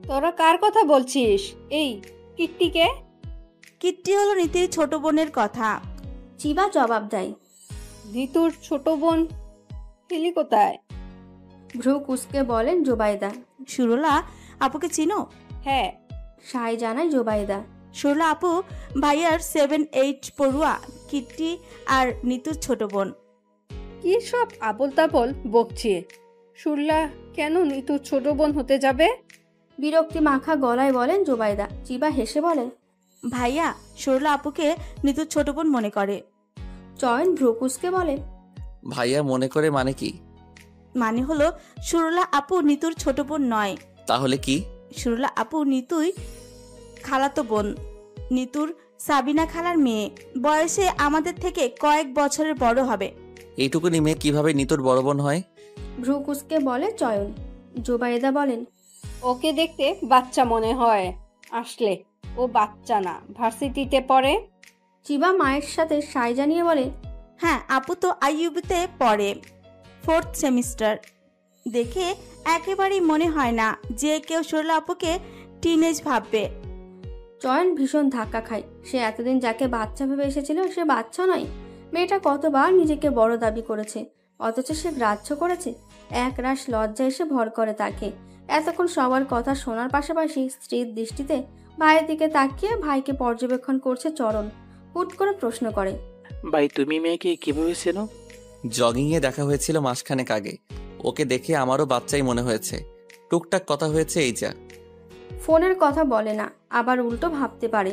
Speaker 9: তোরা কার কথা বলছিস? এই কিট্টিকে?
Speaker 4: কিট্টি হলো নীতির ছোট বোনের কথা।
Speaker 2: চিবা জবাব দেয়,
Speaker 9: নিতুর ছোট বোন হিলি কোথায়?
Speaker 2: ভ্রু কুসকে বলেন জুবায়েদা।
Speaker 4: সুরলা আপুকে চিনো?
Speaker 9: হ্যাঁ।
Speaker 2: সাই জানায় জুবায়েদা।
Speaker 4: সুরলা আপু ভাইয়ার 7-8 পড়ুয়া, কিট্টি আর নিতুর ছোট বোন।
Speaker 9: কি সব আবল তাবল বকছে? শুরলা কেন নিতুর ছোট বোন হতে যাবে?
Speaker 2: বিরক্তি মাখা গলায় বলেন জুবায়েদা। চিবা হেসে বলে,
Speaker 4: ভাইয়া সরলা আপুকে নিতুর ছোট বোন মনে করে।
Speaker 2: চয়ন ভ্রুকুসকে বলে,
Speaker 1: ভাইয়া মনে করে মানে কি?
Speaker 4: মানে হলো সরলা আপু নিতুর ছোট বোন নয়।
Speaker 1: তাহলে কি?
Speaker 4: সরলা আপু নিতুই খালাতো বোন, নিতুর সাবিনা খালার মেয়ে, বয়সে আমাদের থেকে কয়েক বছরের বড় হবে।
Speaker 1: এইটুকুনি মেয়ে কিভাবে নিতুর বড় বোন হয়?
Speaker 2: ভ্রুকুসকে বলে চয়ন। জুবাইদা বলেন,
Speaker 9: ওকে দেখতে বাচ্চা মনে হয়, আসলে ও বাচ্চা না, ভার্সিটিতে পড়ে।
Speaker 2: চিবা মায়ের সাথে সাই জানিয়ে বলে,
Speaker 4: হ্যাঁ আপু তো আইইউবিতে পড়ে, 4th সেমিস্টার। দেখে একেবারেই মনে হয় না যে কেউ সরলা আপুকে টিনেজ ভাববে।
Speaker 2: চয়ন ভীষণ ধাক্কা খায়। সে এতদিন যাকে বাচ্চা ভেবে এসেছিল সে বাচ্চা নয়। মেয়েটা কতবার নিজেকে বড় দাবি করেছে, অথচ সে গ্রাহ্য করেছে। এক রাশ লজ্জা এসে ভর করে তাকে। এতক্ষণ সবার কথা শোনার পাশাপাশি স্ত্রীর দৃষ্টিতে ভাইয়ের দিকে তাকিয়ে ভাইকে পর্যবেক্ষণ করছে চরণ। হুট করে প্রশ্ন করে,
Speaker 10: ভাই তুমি মেয়েকে কিভাবে চেনো?
Speaker 1: জগিংয়ে দেখা হয়েছিল মাসখানেক আগে। ওকে দেখে আমারও বাচ্চাই মনে হয়েছে। টুকটাক কথা হয়েছে এই যা।
Speaker 2: ফোনের কথা বলে না, আবার উল্টো ভাবতে পারে।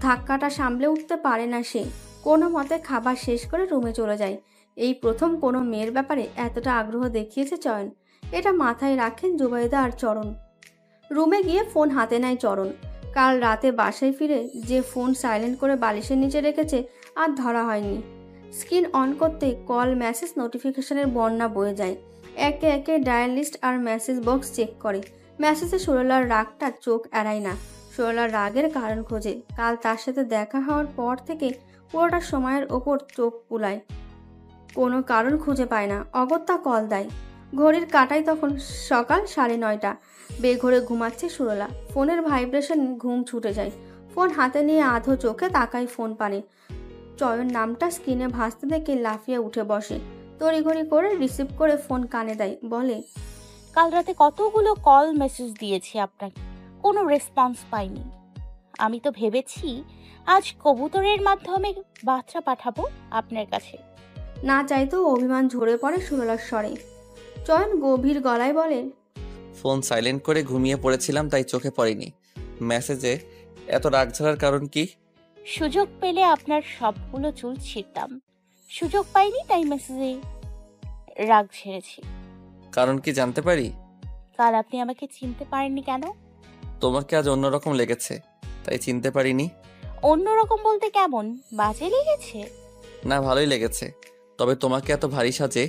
Speaker 2: ধাক্কাটা সামলে উঠতে পারে না সে। কোনো মতে খাবার শেষ করে রুমে চলে যায়। এই প্রথম কোনো মেয়ের ব্যাপারে এতটা আগ্রহ দেখিয়েছে চয়ন। এটা মাথায় রাখেন জুবাইদা আর চরণ। রুমে গিয়ে ফোন হাতে নেয় চরণ। কাল রাতে বাসায় ফিরে যে ফোন সাইলেন্ট করে বালিশের নিচে রেখেছে আর ধরা হয়নি। স্ক্রিন অন করতে কল, মেসেজ, নোটিফিকেশনের বন্যা বয়ে যায়। একে একে ডায়াল লিস্ট আর মেসেজ বক্স চেক করে। মেসেজে সরলার রাগটা চোখ এড়ায় না। সরলার রাগের কারণ খোঁজে। কাল তার সাথে দেখা হওয়ার পর থেকে পুরোটা সময়ের ওপর চোখ বুলায়, কোনো কারণ খুঁজে পায় না। অগত্যা কল দেয়। ঘড়ির কাঁটায় তখন সকাল 9:30। বেঘরে ঘুমাচ্ছে সুরলা। ফোনের ভাইব্রেশন ঘুম ছুটে যায়। ফোন হাতে নিয়ে আধো চোখে তাকায় ফোন পানে। চয়ন নামটা স্ক্রিনে ভাসতে দেখে লাফিয়ে উঠে বসে। তড়িঘড়ি করে রিসিভ করে ফোন কানে দেয়, বলে,
Speaker 3: কাল রাতে কতগুলো কল মেসেজ দিয়েছি আপনাকে, কোনো রেসপন্স পাইনি। আমি তো ভেবেছি আজ কবুতরের মাধ্যমে বার্তা পাঠাবো আপনার কাছে।
Speaker 2: না চাইতেও অভিমান ঝরে পড়ে সুরলার স্বরে। চয়ন গভীর গলায় বলে,
Speaker 1: ফোন সাইলেন্ট করে ঘুমিয়ে পড়েছিলাম তাই চোখে পড়েনি। মেসেজে এত রাগ ঝাড়ার কারণ কি?
Speaker 3: সুযোগ পেলে আপনার সবগুলো চুল ছিঁড়তাম, সুযোগ পাইনি তাই মেসেজে রাগ ঝেড়েছি।
Speaker 1: কারণ কি জানতে পারি?
Speaker 3: কাল আপনি আমাকে চিনতে পারেননি কেন?
Speaker 1: তোমাকে আজ অন্যরকম লেগেছে তাই চিনতে পারিনি।
Speaker 3: অন্যরকম বলতে কেমন? বাজে লেগেছে?
Speaker 1: না, ভালোই লেগেছে, তবে তোমাকে এত ভারী সাজে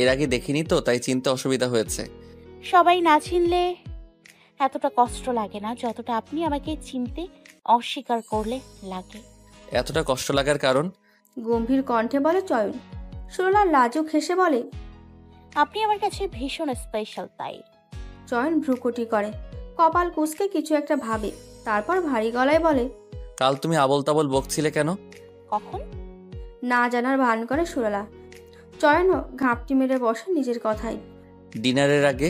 Speaker 1: এর আগে দেখিনি তো তাই চিনতে অসুবিধা হয়েছে।
Speaker 3: সবাই না চিনলে এতটা কষ্ট লাগে না যতটা আপনি আমাকে চিনতে অস্বীকার করলে লাগে।
Speaker 1: এতটা কষ্ট লাগার কারণ?
Speaker 2: গম্ভীর কণ্ঠে বলে চয়ন। সুরলা লাজুক হেসে বলে,
Speaker 3: আপনি আমার কাছে ভীষণ স্পেশাল তাই।
Speaker 2: চয়ন ভ্রুকুটি করে, কপাল কুঁচকে কিছু একটা ভাবে, তারপর ভারী গলায় বলে,
Speaker 1: কাল তুমি আবল তাবল বকছিলে কেন?
Speaker 3: কখন?
Speaker 2: না জানার ভান করে সুরলা। চয়নও ঘাপটি মেরে বসে নিজের কথাই।
Speaker 1: ডিনারের আগে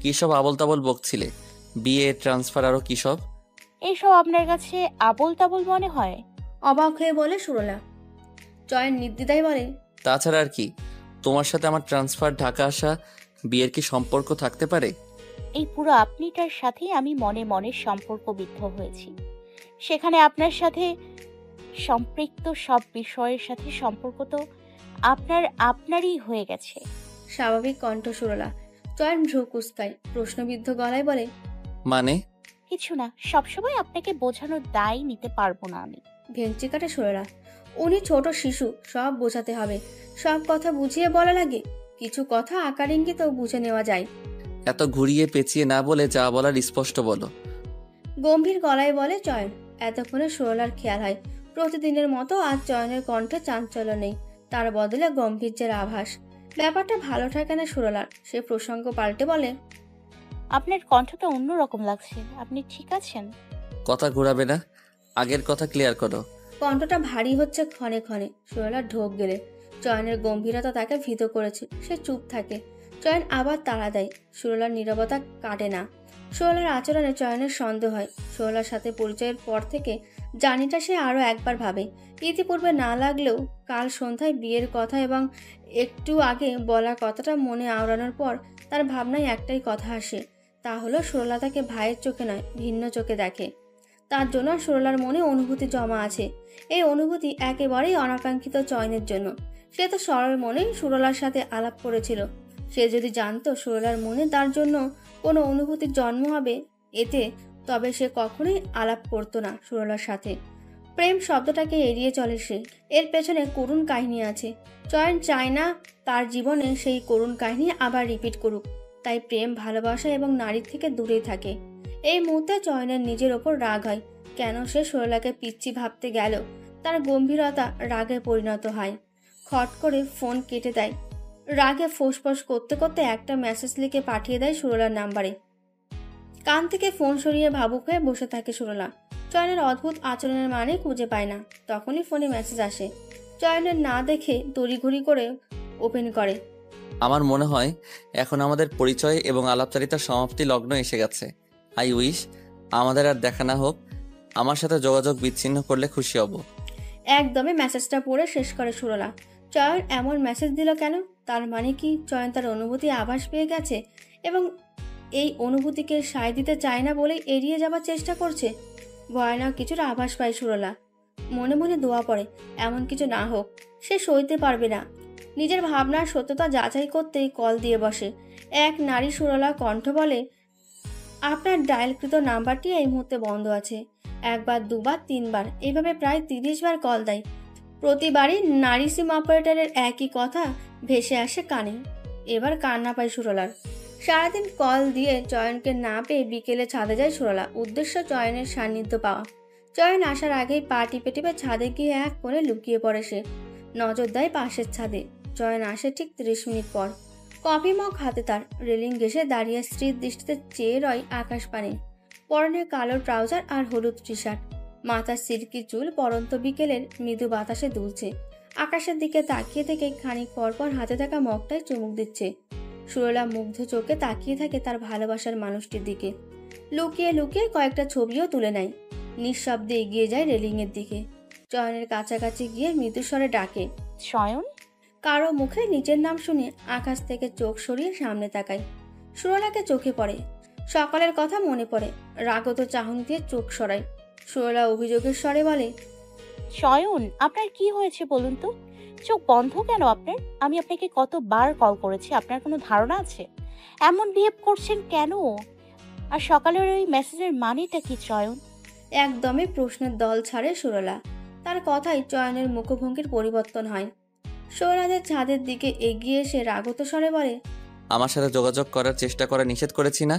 Speaker 1: কী সব আবল তাবল বকছিলে? বিয়ে, ট্রান্সফার, আরও কী সব?
Speaker 3: এইসব আপনার কাছে আবল তাবল মনে হয়?
Speaker 2: অবাক হয়ে বলে সুরলা। চয়ন নির্দ্বিধায় বলে,
Speaker 1: তাছাড়া আর কি? তোমার সাথে আমার ট্রান্সফার, ঢাকা আসা, বিয়ের কি সম্পর্ক থাকতে পারে?
Speaker 3: এই পুরো আপনিটার সাথেই আমি মনে মনে সম্পর্কবিদ্ধ হয়েছি। সেখানে আপনার সাথে সম্পৃক্ত সব বিষয়ের সাথে সম্পর্ক তো আপনারই হয়ে গেছে।
Speaker 2: স্বাভাবিক কণ্ঠ সুরলা। চয়ন ভ্রু কুঁচকায়, প্রশ্নবিদ্ধ গলায় বলে,
Speaker 1: মানে?
Speaker 3: কিছু না, সবসময় আপনাকে বোঝানোর দায় নিতে পারবো না আমি।
Speaker 2: ভেঙচি কাটে সুরলা। উনি ছোট শিশু, সব বোঝাতে হবে। সব কথা বুঝিয়ে বলা লাগে? কিছু কথা আকার ইঙ্গিতেও বুঝে নেওয়া যায়।
Speaker 1: এত ঘুরিয়ে পেঁচিয়ে না বলে যা বলার স্পষ্ট বলো।
Speaker 2: গম্ভীর গলায় বলে চয়ন। এতক্ষণে সুরলার খেয়াল হয় প্রতিদিনের মতো আজ চয়নের কণ্ঠে চাঞ্চল্য নেই, তার বদলে গম্ভীর্যের আভাস। ব্যাপারটা ভালো থাকে না সুরলার। সে প্রসঙ্গ পাল্টে বলে,
Speaker 3: আপনার কণ্ঠটা অন্যরকম লাগছে, আপনি ঠিক আছেন?
Speaker 1: কথা ঘোরাবে না, আগের কথা ক্লিয়ার করো।
Speaker 2: কণ্ঠটা ভারী হচ্ছে ক্ষণে ক্ষণে। সুরলার ঢোক গেলে চয়নের গম্ভীরতা তাকে ভীত করেছে। সে চুপ থাকে। চয়ন আবার তাড়া দেয়। সুরলার নীরবতা কাটে না। সুরলার আচরণে চয়নের সন্দেহ হয়। সুরলার সাথে পরিচয়ের পর থেকে জানিটা সে আরও একবার ভাবে। ইতিপূর্বে না লাগলেও কাল সন্ধ্যায় বিয়ের কথা এবং একটু আগে বলা কথাটা মনে আওড়ানোর পর তার ভাবনায় একটাই কথা আসে, তা হলো সুরলা তাকে ভাইয়ের চোখে নয় ভিন্ন চোখে দেখে। তার জন্য সরলার মনে অনুভূতি জমা আছে। এই অনুভূতি একেবারেই অনাকাঙ্ক্ষিত চয়নের জন্য। সে তো সরলার মনে সুরলার সাথে আলাপ করেছিল। সে যদি জানতো সুরলার মনে তার জন্য কোনো অনুভূতির জন্ম হবে এতে, তবে সে কখনোই আলাপ করতো না সুরলার সাথে। প্রেম শব্দটাকে এড়িয়ে চলে সে। এর পেছনে করুণ কাহিনী আছে। চয়ন চায় না তার জীবনে সেই করুণ কাহিনী আবার রিপিট করুক। তাই প্রেম, ভালোবাসা এবং নারীর থেকে দূরেই থাকে। এই মুহূর্তে চয়নের নিজের ওপর রাগ হয়। কেন সে সরলাকে পিচ্ছি ভাবতে গেল? তার গম্ভীরতা রাগে পরিণত হয়। খট করে ফোন কেটে দেয়। রাগে ফোঁসফোঁস করতে করতে একটা মেসেজ লিখে পাঠিয়ে দেয় সুরলার নাম্বারে। কান থেকে ফোন সরিয়ে ভাবুক হয়ে বসে থাকে সুরলা। চয়নের অদ্ভুত আচরণের মানে খুঁজে পায় না। তখনই ফোনে মেসেজ আসে। চয়নের না দেখে তড়িঘড়ি করে ওপেন করে।
Speaker 1: আমার মনে হয় এখন আমাদের পরিচয় এবং আলাপচারিতার সমাপ্তি লগ্ন এসে গেছে। আই উইশ আমাদের আর দেখা না হোক। আমার সাথে যোগাযোগ বিচ্ছিন্ন করলে খুশি হব।
Speaker 2: একদমই মেসেজটা পড়ে শেষ করে সুরলা। চয়ন এমন মেসেজ দিল কেন? তার মানে কি চয়ন তার অনুভূতি আভাস পেয়ে গেছে এবং এই অনুভূতিকে সায় দিতে চায় না বলেই এড়িয়ে যাবার চেষ্টা করছে? ভয়ানক কিছুর আভাস পায় সুরলা। মনে মনে দোয়া পড়ে এমন কিছু না হোক। সে সইতে পারবে না। নিজের ভাবনার সত্যতা যাচাই করতেই কল দিয়ে বসে। এক নারী সুরলা কণ্ঠ বলে, আপনার ডায়ালকৃত নাম্বারটি এই মুহূর্তে বন্ধ আছে। একবার, দুবার, তিনবার, এভাবে প্রায় 30 বার কল দেয়। প্রতিবারই নারী সিম অপারেটরের একই কথা ভেসে আসে কানে। এবার কান্না পায় সুরলার। সারাদিন কল দিয়ে চয়নকে না পেয়ে বিকেলে ছাদে যায় সুরলা। উদ্দেশ্য চয়নের সান্নিধ্য পাওয়া। চয়ন আসার আগেই পা টিপে টিপে ছাদে গিয়ে এক কোণে লুকিয়ে পড়ে সে। নজর দেয় পাশের ছাদে। চয়ন আসে ঠিক 30 মিনিট পর। কফি মগ হাতে তার। রেলিং ঘেঁষে দাঁড়িয়ে স্ত্রীর দৃষ্টিতে চেয়ে রয় আকাশ পানে। পরনে কালো ট্রাউজার আর হলুদ টি শার্ট। মাথার সিল্কি চুল পরন্ত বিকেলের মৃদু বাতাসে দুলছে। আকাশের দিকে তাকিয়ে থেকে খানিক পরপর হাতে থাকা মগটায় চুমুক দিচ্ছে। সুরলা মুগ্ধ চোখে তাকিয়ে থাকে তার ভালোবাসার মানুষটির দিকে। লুকিয়ে লুকিয়ে কয়েকটা ছবিও তুলে নেয়। নিঃশব্দে এগিয়ে যায় রেলিংয়ের দিকে। চয়নের কাছাকাছি গিয়ে মৃদুস্বরে ডাকে,
Speaker 3: চয়ন।
Speaker 2: কারো মুখে নিজের নাম শুনে আকাশ থেকে চোখ সরিয়ে সামনে তাকায়। সুরলাকে চোখে পড়ে। সকালের কথা মনে পড়ে। রাগত চাহনি দিয়ে চোখ সরায়। সুরলা অভিযোগের স্বরে বলে,
Speaker 3: চয়ন, আপনার কি হয়েছে বলুন তো? চোখ বন্ধ কেন আপনার? আমি আপনাকে কতবার কল করেছি, আপনার কোনো ধারণা আছে? এমন বিহেভ করছেন কেন? আর সকালের ওই মেসেজের মানেটা কি চয়ন?
Speaker 2: একদমই প্রশ্নের দল ছাড়ে সুরলা। তার কথাই চয়নের মুখভঙ্গির পরিবর্তন হয়। সুরলাদের ছাদের দিকে এগিয়ে এসে রাগত স্বরে বলে,
Speaker 1: আমার সাথে যোগাযোগ করার চেষ্টা করা নিষেধ করেছি না?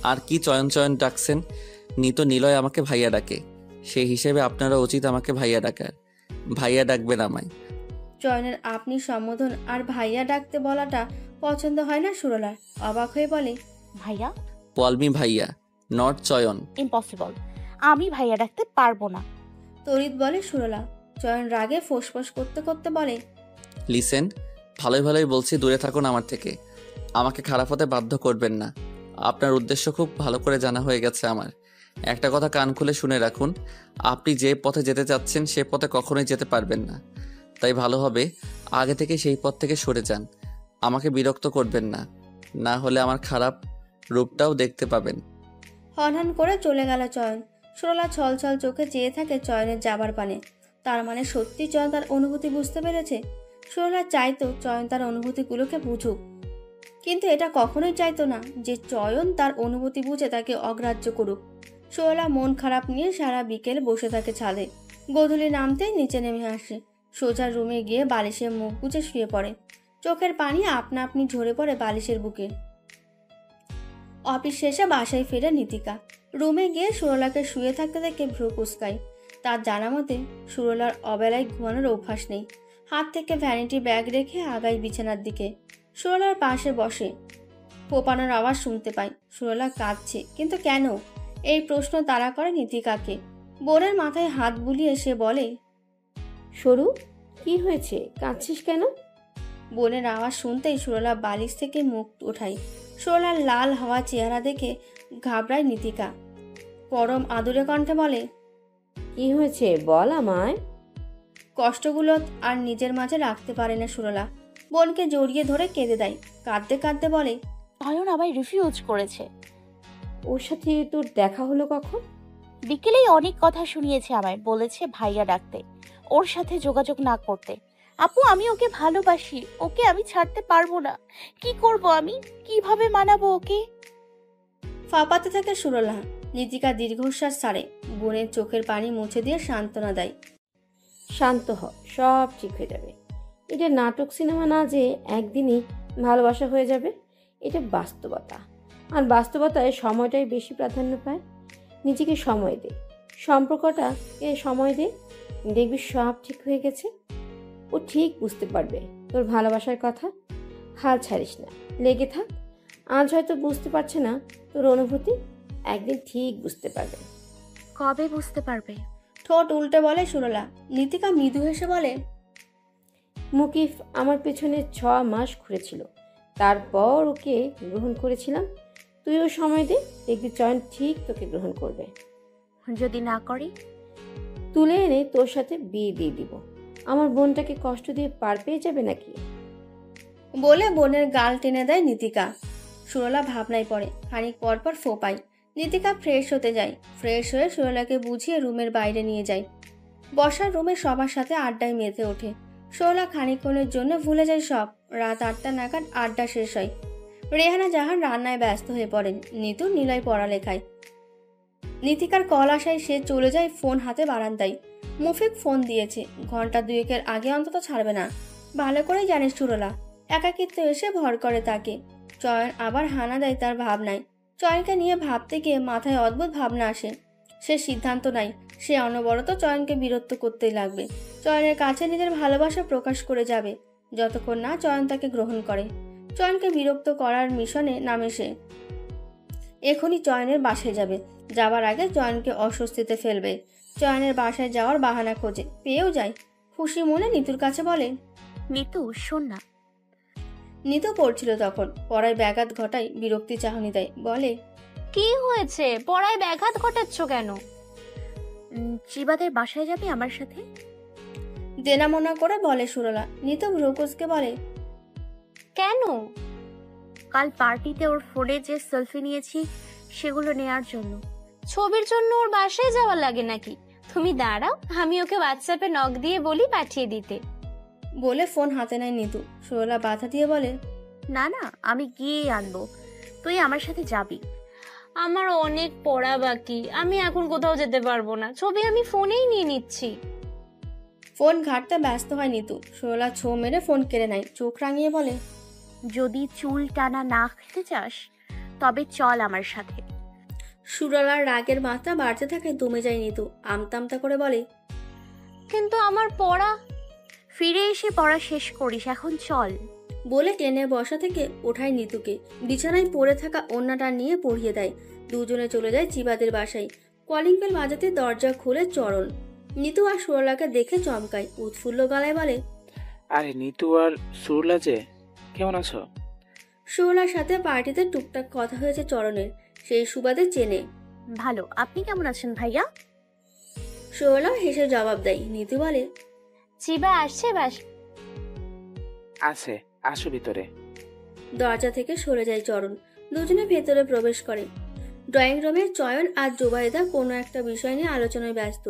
Speaker 1: আর কি চয়ন চয়ন ডাকছেন? নিলয় আমাকে ভাইয়া ডাকে। সেই হিসেবে আপনারা উচিত আমাকে ভাইয়া ডাকার। ভাইয়া ডাকবেন আমায়।
Speaker 2: চয়নের আপনি সম্বোধন আর ভাইয়া ডাকতে বলাটা পছন্দ হয় না সুরলার। অবাক হয়ে বলে,
Speaker 3: ভাইয়া?
Speaker 1: কলমি ভাইয়া, নট চয়ন।
Speaker 3: ইম্পসিবল, আমি ভাইয়া ডাকতে পারবো না।
Speaker 2: তড়িৎ বলে সুরলা। চয়ন রাগে ফোঁসফোঁস করতে করতে বলে,
Speaker 1: লিসেন, ভালোই ভালোই বলছি, দূরে থাকুন আমার থেকে। আমাকে খারাপ হতে বাধ্য করবেন না। আপনার উদ্দেশ্য খুব ভালো করে জানা হয়ে গেছে আমার। একটা কথা কান খুলে শুনে রাখুন, আপনি যে পথে যেতে চাচ্ছেন সে পথে কখনোই যেতে পারবেন না। তাই ভালো হবে আগে থেকে সেই পথ থেকে সরে যান। আমাকে বিরক্ত করবেন না, না হলে আমার খারাপ রূপটাও দেখতে পাবেন।
Speaker 2: হনহন করে চলে গেল চয়ন। সুরলা ছলছল চোখে চেয়ে থাকে চয়নের যাবার পানে। তার মানে সত্যি চয়ন তার অনুভূতি বুঝতে পেরেছে। সুরলা চাইতো চয়ন তার অনুভূতিগুলোকে বুঝুক, কিন্তু এটা কখনোই চাইতো না যে চয়ন তার অনুভূতি বুঝে তাকে অগ্রাহ্য করুক। সুরলা মন খারাপ নিয়ে সারা বিকেল বসে থাকে ছাদে। গোধূলি নামতেই নিচে নেমে আসে। সোজা রুমে গিয়ে বালিশে মুখ গুজে শুয়ে পড়ে। চোখের পানি আপনা আপনি ঝরে পড়ে বালিশের বুকে। অফিস শেষে বাসায় ফিরে নীতিকা। রুমে গিয়ে সুরলাকে শুয়ে থাকতে দেখে ভ্রু কুঁচকায়। তার জানা মতে সুরলার অবেলায় ঘুমানোর অভ্যাস নেই। হাত থেকে ভ্যানিটি ব্যাগ রেখে আগায় বিছানার দিকে। সুরলার পাশে বসে। ফোপানোর আওয়াজ শুনতে পায়। সুরলা কাঁদছে, কিন্তু কেন? এই প্রশ্ন তাড়া করে নীতিকাকে। বোনের মাথায় হাত বুলিয়ে সে বলে,
Speaker 8: সরু, কি হয়েছে? কাঁদছিস কেন?
Speaker 2: বোনের আওয়াজ শুনতেই সুরলা বালিশ থেকে মুখ ওঠায়। সুরলার লাল হওয়া চেহারা দেখে ঘাবড়ায় নীতিকা। পরম আদুরে কণ্ঠে বলে,
Speaker 8: কি হয়েছে বল আমায়।
Speaker 2: কষ্টগুলো আর নিজের মাঝে রাখতে পারে না সুরলা। বোনকে জড়িয়ে ধরে কেঁদে দেয়। কাঁদতে কাঁদতে বলে,
Speaker 3: চয়ন আমায় রিফিউজ করেছে।
Speaker 8: ওর সাথে তোর দেখা হলো কখন?
Speaker 3: বিকেলেই অনেক কথা শুনিয়েছে আমায়, বলেছে ভাইয়া ডাকতে, ওর সাথে যোগাযোগ না করতে। আপু আমি ওকে ভালোবাসি, ওকে আমি ছাড়তে পারবো না। কি করব আমি, কিভাবে মানাবো ওকে?
Speaker 2: ফাঁপাতে থাকে সুরলা। নীতিকা দীর্ঘশ্বাস ছাড়ে, বোনের চোখের পানি মুছে দিয়ে সান্ত্বনা দেয়।
Speaker 8: শান্ত হ, সব ঠিক হয়ে যাবে। এটা নাটক সিনেমা না যে একদিনই ভালোবাসা হয়ে যাবে, এটা বাস্তবতা। আর বাস্তবতায় সময়টাই বেশি প্রাধান্য পায়। নিজেকে সময় দে, সম্পর্কটাকে সময় দে, দেখবি সব ঠিক হয়ে গেছে। ও ঠিক বুঝতে পারবে তোর ভালোবাসার কথা। হাল ছাড়িস না, লেগে থাক। আজ হয়তো বুঝতে পারছে না তোর অনুভূতি, একদিন ঠিক বুঝতে পারবে।
Speaker 3: কবে বুঝতে পারবে?
Speaker 2: ঠোঁট উল্টে বলে সুরলা। নীতিকা মৃদু হেসে বলে,
Speaker 8: মুকিফ আমার পেছনে 6 মাস ঘুরেছিল, তারপর ওকে গ্রহণ করেছিলাম। তুইও সময় দে, দেখবি চয়ন ঠিক তোকে গ্রহণ করবে।
Speaker 3: যদি না করে?
Speaker 8: তুলে এনে তোর সাথে বিয়ে দিয়ে দিব। আমার বোনটাকে কষ্ট দিয়ে পার পেয়ে যাবে নাকি?
Speaker 2: বলে বোনের গাল টেনে দেয় নীতিকা। সুরলা ভাবনায় পড়ে, খানিক পর পর ফোপায়। নীতিকা ফ্রেশ হতে যায়। ফ্রেশ হয়ে সুরলাকে বুঝিয়ে রুমের বাইরে নিয়ে যায়। বসার রুমে সবার সাথে আড্ডায় মেতে ওঠে। সুরলা খানিকক্ষণের জন্য ভুলে যায় সব। রাত 8টা নাগাদ আড্ডা শেষ হয়। রেহানা জাহান রান্নায় ব্যস্ত হয়ে পড়েন, নিতু নিলয় পড়ালেখায়। নীতিকার কল আসায় সে চলে যায় ফোন হাতে বারান্দায়। মুফিক ফোন দিয়েছে, ঘন্টা 2-এর আগে অন্তত ছাড়বে না। ভালো করেই জানে সুরলা। একাকিত্ব এসে ভর করে তাকে। চয়ন আবার হানা দেয় তার ভাবনায়। চয়নকে নিয়ে ভাবতে গিয়ে মাথায় অদ্ভুত ভাবনা আসে। সে সিদ্ধান্ত নেয় সে অনবরত চয়নকে বিরক্ত করতেই লাগবে। চয়নের কাছে নিজের ভালোবাসা প্রকাশ করে যাবে যতক্ষণ না চয়ন তাকে গ্রহণ করে। চয়নকে বিরক্ত করার মিশনে নামে সে। এখনই চয়নের বাসায় যাবে। যাবার আগে চয়নকে অস্বস্তিতে ফেলবে। চয়নের বাসায় যাওয়ার বাহানা খোঁজে, পেয়েও যায়। খুশি মনে নিতুর কাছে বলে,
Speaker 3: নিতু শোন না।
Speaker 2: নিতু পড়ছিল তখন, পড়ায় ব্যাঘাত ঘটায়, বিরক্তি চাহনি দেয়, বলে,
Speaker 5: কি হয়েছে? পড়ায় ব্যাঘাত ঘটাচ্ছ কেন?
Speaker 3: চিবাদের বাসায় যাবি আমার সাথে?
Speaker 2: দেনা মনা করে বলে সুরলা। নিতু ভ্রুকুচকে বলে,
Speaker 5: কেন?
Speaker 3: কাল পার্টিতে ওর ফোনে যে সেলফি নিয়েছি সেগুলো নেয়ার জন্য।
Speaker 5: ছবির জন্য ওর বাসায় যাওয়া লাগে নাকি? তুমি দাঁড়াও, আমি ওকে হোয়াটসঅ্যাপে নক দিয়ে বলি পাঠিয়ে দিতে।
Speaker 2: বলে ফোন হাতে নেয় নিতু। সুরলা বাধা দিয়ে বলে,
Speaker 3: না না, আমি গিয়ে আনবো, তুই আমার সাথে যাবি।
Speaker 5: আমার অনেক পড়া বাকি, আমি এখন কোথাও যেতে পারবো না। ছবি আমি ফোনেই নিয়ে নিচ্ছি।
Speaker 2: ফোন ঘাটতে ব্যস্ত হয় নিতু। সুরলা ছো মেরে ফোন কেড়ে নেয়, চোখ রাঙিয়ে বলে,
Speaker 3: যদি চুল টানা না খেতে চাস তবে চল আমার সাথে।
Speaker 2: সুরলার রাগের মাত্রা বাড়তে থাকে, দমে যায় নিতু। আমতা আমতা করে বলে,
Speaker 5: কিন্তু আমার পড়া।
Speaker 3: ফিরে এসে পড়া শেষ করিস, এখন চল।
Speaker 2: বলে টেনে বসা থেকে ওঠায় নিতুকে। বিছানায় পড়ে থাকা ওড়নাটা নিয়ে পরিয়ে দেয়। দুজনে চলে যায় চিবাদের বাসায়। কলিং বেল বাজাতে দরজা খুলে চরণ। নিতু আর সুরলাকে দেখে চমকায়, উৎফুল্ল গলায় বলে,
Speaker 10: আরে নিতু আর সুরলা যে, কেমন আছো?
Speaker 2: সুরলার সাথে পার্টিতে টুকটাক কথা হয়েছে চরণের, সেই সুবাদে চেনে।
Speaker 3: ভালো, আপনি কেমন আছেন ভাইয়া?
Speaker 2: সুরলা হেসে জবাব দেয়। নিতু বলে,
Speaker 5: চিবা আসছে বাস।
Speaker 10: আছে, আসো ভিতরে।
Speaker 2: দরজা থেকে সরে যায় চরণ। দুজনে ভেতরে প্রবেশ করে। ড্রয়িং রুমে চয়ন আর জোবায়েদা কোনো একটা বিষয় নিয়ে আলোচনায় ব্যস্ত।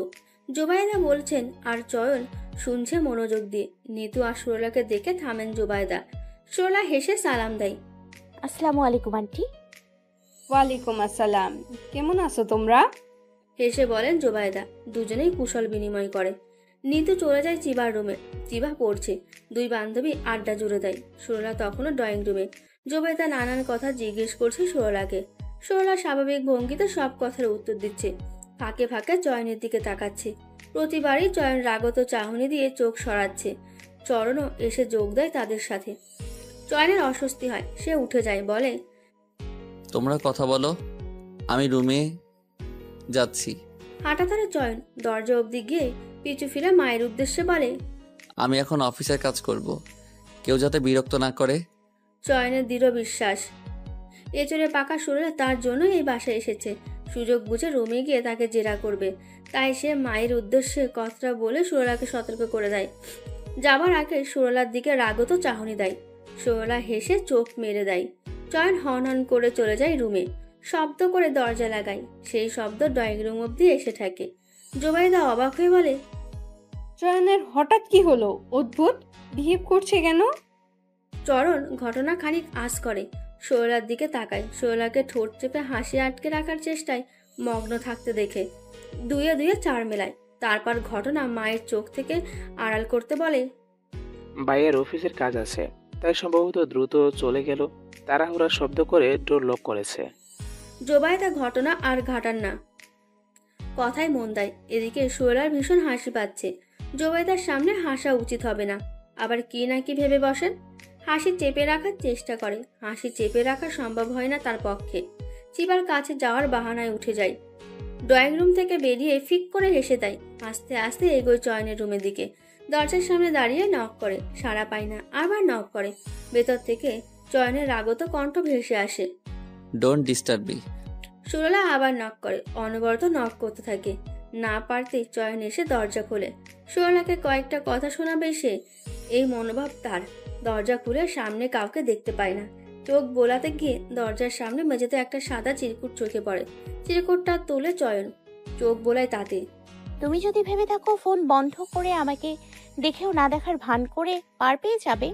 Speaker 2: জোবায়েদা বলছেন আর চয়ন শুনছে মনোযোগ দিয়ে। নিতু আর সুরলাকে দেখে থামেন জোবায়েদা। সুরলা হেসে সালাম দেয়।
Speaker 3: আসসালামু আলাইকুম আন্টি।
Speaker 9: ওয়ালাইকুম আসসালাম, কেমন আছো তোমরা?
Speaker 2: হেসে বলেন জোবায়েদা। দুজনেই কুশল বিনিময় করে। নিতু চলে যায় চিবার রুমে। চিবা পড়ছে। দুই বান্ধবী আড্ডা জুড়ে দেয়। সুরলা তখনও ড্রয়িং রুমে। জোবায়েদা নানান কথা জিজ্ঞেস করছে সুরলাকে। সুরলা স্বাভাবিক ভঙ্গিতে সব কথার উত্তর দিচ্ছে। ফাঁকে ফাঁকে চয়নের দিকে তাকাচ্ছে। প্রতিবারই চয়ন রাগত চাহনি দিয়ে চোখ সরাচ্ছে। চরণও এসে যোগ দেয় তাদের সাথে। চয়নের অস্বস্তি হয়, সে উঠে যায়, বলে,
Speaker 1: তোমরা কথা বলো, আমি রুমে যাচ্ছি।
Speaker 2: হাঁটা ধরে চয়ন। দরজা অবধি গিয়ে পিছু ফিরে মায়ের উদ্দেশ্যে বলে,
Speaker 1: আমি এখন অফিসের কাজ করব, কেউ যাতে বিরক্ত না করে।
Speaker 2: চয়নের দৃঢ় বিশ্বাস এচড়ে পাকা সুরে তার জন্য এই বাসায় এসেছে। সুযোগ বুঝে রুমে গিয়ে তাকে জেরা করবে। তাই সে মায়ের উদ্দেশ্যে কথাটা বলে সুরলাকে সতর্ক করে দেয়। যাবার আগে সুরলার দিকে রাগত চাহনি দেয়। সুরলা হেসে চোখ মেরে দেয়। চয়ন হন হন করে চলে যায় রুমে। শব্দ করে দরজা লাগায়। সেই শব্দ ড্রয়িং রুম অব্দি এসে থাকে। জুবাইদা অবাক হয়ে বলে,
Speaker 9: চয়নের হঠাৎ কি হলো? অদ্ভুত বিহেভ করছে কেন?
Speaker 2: চরণ ঘটনা খানিক আঁচ করে, শোয়লার দিকে তাকায়। শোয়লাকে ঠোঁট চেপে হাসি আটকে রাখার চেষ্টায় মগ্ন থাকতে দেখে দুয়ে দুয়ে চার মেলায়। তারপর ঘটনা মায়ের চোখ থেকে আড়াল করতে বলে,
Speaker 10: ভাইয়ের অফিসের কাজ আছে, তাই সম্ভবত দ্রুত চলে গেল। তাড়াহুড়া শব্দ করে ডোর লক করেছে।
Speaker 2: জোবাইদা ঘটনা আর ঘাটান না, কথায় মন দেয়। এদিকে শোয়লার ভীষণ হাসি পাচ্ছে। জোবাইদার সামনে হাসা উচিত হবে না, আবার কি না কি ভেবে বসেন। হাসি চেপে রাখার চেষ্টা করে, হাসি চেপে রাখা সম্ভব হয় না তার পক্ষে। চিবার কাছে যাওয়ার বাহানায় উঠে যায়। ড্রয়িং রুম থেকে বেরিয়ে ফিক করে হেসে দেয়। আস্তে আস্তে এগোয় চয়নের রুমের দিকে। দরজার সামনে দাঁড়িয়ে নক করে, সাড়া পায় না। আবার নক করে, ভেতর থেকে চয়নের রাগত কণ্ঠ ভেসে আসে,
Speaker 1: ডোন্ট ডিস্টার্ব মি।
Speaker 2: সুরলা আবার নক করে, অনবরত নক করতে থাকে। না পারতেই চয়ন এসে দরজা খোলে। সুরলাকে কয়েকটা কথা শোনাবে সে, এই মনোভাব তার। দরজা খুলে সামনে কাউকে দেখতে পায় না। চোখ বোলাতে গিয়ে দরজার সামনে মেঝেতে একটা সাদা চিরকুট চোখে পড়ে। চিরকুটটা তোলে চয়ন, চোখ বোলায় তাতে।
Speaker 3: তুমি যদি ভেবে থাকো ফোন বন্ধ করে আমাকে দেখেও না দেখার ভান করে পার পেয়ে যাবে,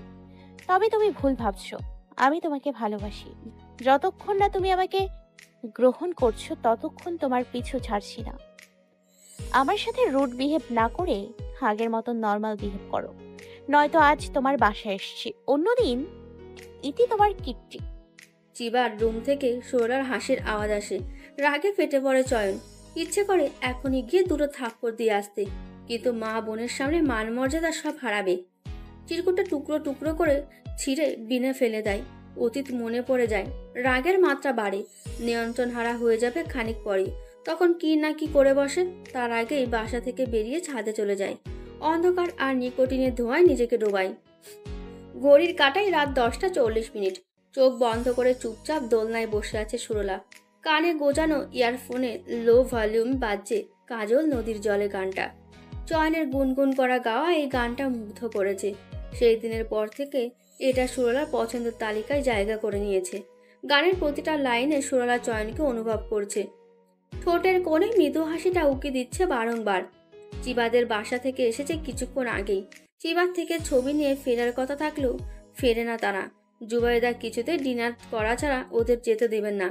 Speaker 3: তবে তুমি ভুল ভাবছো। আমি তোমাকে ভালোবাসি। যতক্ষণ না তুমি আমাকে গ্রহণ করছো ততক্ষণ তোমার পিছু ছাড়ছি না। আমার সাথে রুড বিহেভ না করে আগের মতো নর্মাল বিহেভ করো, নয়তো আজ তোমার বাসায় এসছি, অন্যদিন ইতি তোমার কিট্টি।
Speaker 2: চিবার রুম থেকে সুরলার হাসির আওয়াজ আসে। রাগে ফেটে পড়ে চয়ন। ইচ্ছে করে এখনই গিয়ে দুটো থাপ্পড় দিয়ে আসতে, কিন্তু মা বোনের সামনে মান মর্যাদা সব হারাবে। চিরকুটটা টুকরো টুকরো করে ছিঁড়ে বিনে ফেলে দেয়। অতীত মনে পড়ে যায়। রাগের মাত্রা বাড়ে, নিয়ন্ত্রণ হারা হয়ে যাবে খানিক পরেই। তখন কি না কি করে বসে। তার আগেই বাসা থেকে বেরিয়ে ছাদে চলে যায়। অন্ধকার আর নিকোটিনের ধোঁয়ায় নিজেকে ডোবায়। ঘড়ির কাঁটায় রাত 10:40। চোখ বন্ধ করে চুপচাপ দোলনায় বসে আছে সুরলা। কানে গোজানো ইয়ারফোনে লো ভলিউম বাজছে কাজল নদীর জলে গানটা। চয়নের গুনগুন করা গাওয়া এই গানটা মুগ্ধ করেছে। সেই দিনের পর থেকে এটা সুরলার পছন্দের তালিকায় জায়গা করে নিয়েছে। গানের প্রতিটা লাইনে সুরলা চয়নকে অনুভব করছে। ঠোঁটের কোণে মৃদু হাসিটা উকি দিচ্ছে বারংবার। চিবাদের বাসা থেকে এসেছে কিছুক্ষণ আগেই। চিবার থেকে ছবি নিয়ে ফেরার কথা থাকলেও ফেরে না তারা। জুবাইদা কিছুতে ডিনার করা ছাড়া ওদের যেতে দেবেন না,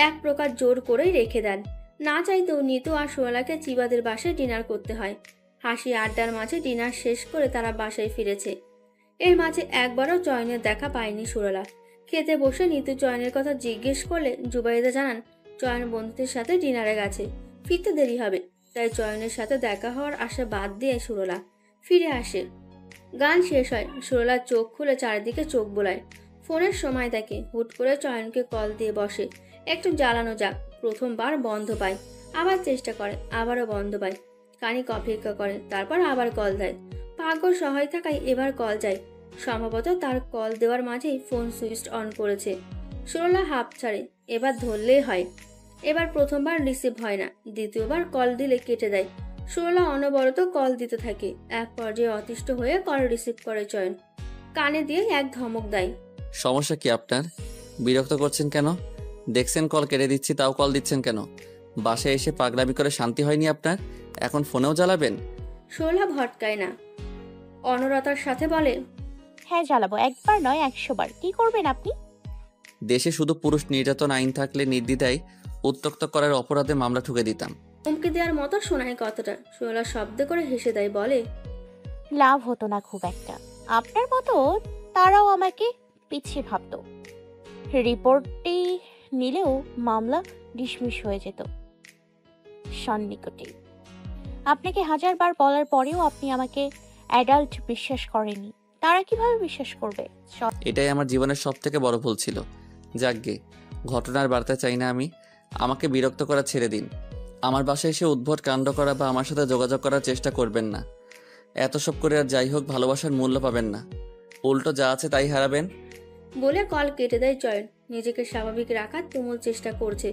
Speaker 2: এক প্রকার জোর করেই রেখে দেন। না চাইতেও নিতু আর সোনালাকে চিবাদের বাসায় ডিনার করতে হয়। হাসি আড্ডার মাঝে ডিনার শেষ করে তারা বাসায় ফিরেছে। এর মাঝে একবারও চয়নের দেখা পায়নি সুরলা। খেতে বসে নিতু চয়নের কথা জিজ্ঞেস করলে জুবাইদা জানান চয়ন বন্ধুদের সাথে ডিনারে গেছে, ফিরতে দেরি হবে। তাই চয়নের সাথে দেখা হওয়ার আশা বাদ দিয়ে সুরলা ফিরে আসে। গান শেষ হয়, সুরলা চোখ খুলে চারিদিকে চোখ বোলায়। ফোনের সময় দেখে, হুট করে চয়নকে কল দিয়ে বসে। একটু জ্বালানো যাক। প্রথমবার বন্ধ পায়, আবার চেষ্টা করে, আবারও বন্ধ পায়। খানিক অপেক্ষা করে, তারপর আবার কল দেয়। ভাগ্য সহায় থাকায় এবার কল যায়। সম্ভবত তার কল দেওয়ার মাঝেই ফোন সুইচ অন করেছে। সুরলা হাঁপ ছাড়ে, এবার ধরলেই হয়। এবার প্রথমবার রিসিভ হয় না, দ্বিতীয়বার কল দিলে কেটে দেয়। সুরলা অনবরত কল দিতে থাকে। এক পর্যায়ে অতিষ্ঠ হয়ে কল রিসিভ করে চয়ন। কানে দিয়ে এক ধমক দেয়।
Speaker 1: সমস্যা কি আপনার? বিরক্ত করছেন কেন? দেখছেন কল কেটে দিচ্ছি, তাও কল দিচ্ছেন কেন? বাসায় এসে পাগলামি করে শান্তি হয়নি আপনার? এখন ফোনেও জ্বালাবেন?
Speaker 2: সুরলা ভটকায় না, অনরতার সাথে বলে,
Speaker 3: হ্যাঁ জ্বালাবো, একবার নয় 100 বার। কি করবেন আপনি?
Speaker 1: দেশে শুধু পুরুষ নির্যাতন আইন থাকলে নির্দ্বিধায় উত্ত্যক্ত করার অপরাধে মামলা ঠুকে দিতাম।
Speaker 2: হুমকি দেওয়ার মতো শোনায় কথাটা। সুরলা শব্দ করে হেসে দেয়, বলে,
Speaker 3: লাভ হতো না খুব একটা। আপনার মতো তারাও আমাকে পিছিয়ে ভাবতো। রিপোর্টে নিলেও মামলা ডিসমিস হয়ে যেত সন্নিকটে। আপনাকে 1000 বার বলার পরেও আপনি আমাকে অ্যাডাল্ট বিশ্বাস করেননি। তারা কিভাবে বিশ্বাস করবে?
Speaker 1: এটাই আমার জীবনের সব থেকে বড় ভুল ছিল। যাকগে, ঘটনার বার্তা চাই না আমি। আমাকে বিরক্ত করা ছেড়ে দিন। আমার বাসায় এসে উদ্ভট কাণ্ড করা বা আমার সাথে যোগাযোগ করার চেষ্টা করবেন না। এত সব করে আর যাই হোক ভালোবাসার মূল্য পাবেন না, উল্টো যা আছে তাই হারাবেন।
Speaker 2: বলে কল কেটে দেয় চয়ন। নিজেকে স্বাভাবিক রাখার তুমুল চেষ্টা করছে।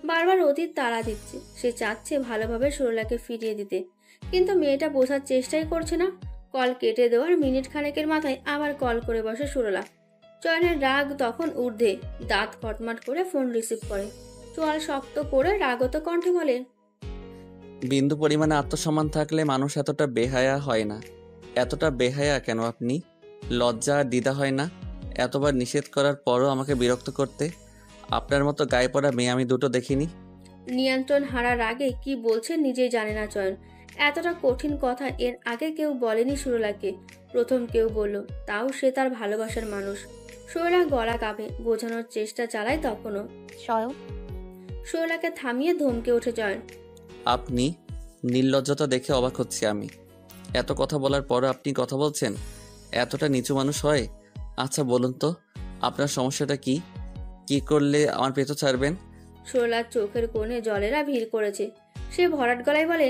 Speaker 2: বারবার অতীত তাড়া দিচ্ছে। সে চাচ্ছে ভালোভাবে সুরলাকে ফিরিয়ে দিতে, কিন্তু মেয়েটা বোঝার চেষ্টাই করছে না। কল কেটে দেওয়ার মিনিট খানেকের মাথায় আবার কল করে বসে সুরলা। চয়নের রাগ তখন ঊর্ধ্বে, দাঁত কটমাট করে ফোন রিসিভ করে। চোয়াল শক্ত করে রাগত কণ্ঠে বলে,
Speaker 1: বিন্দু পরিমাণে আত্মসম্মান থাকলে মানুষ এতটা বেহায়া হয় না। এতটা বেহায়া কেন আপনি? লজ্জা আর দ্বিধা হয় না এতবার নিষেধ করার পরও আমাকে বিরক্ত করতে? আপনার মতো গায়ে পড়া মেয়ে আমি দুটো দেখিনি।
Speaker 2: নিয়ন্ত্রণ হারার আগে কি বলছে নিজেই জানে না চয়ন। এতটা কঠিন কথা এর আগে কেউ বলেনি সুরলাকে, প্রথম কেউ বলল, তাও সে তার ভালোবাসার মানুষ। সুরলা গলা কাঁপে, বোঝানোর চেষ্টা চালায় তখনও।
Speaker 3: চয়ন,
Speaker 2: সুরলাকে থামিয়ে ধমকে ওঠে চয়ন।
Speaker 1: আপনি নির্লজ্জতা দেখে অবাক হচ্ছি আমি। এত কথা বলার পরও আপনি কথা বলছেন? এতটা নিচু মানুষ হয়? আচ্ছা বলুন তো, আপনার সমস্যাটা কি? কি করলে আমার পেছু ছাড়বেন?
Speaker 2: সুরলার চোখের কোণে জলেরা ভিড় করেছে। সে ভরাট গলায় বলে,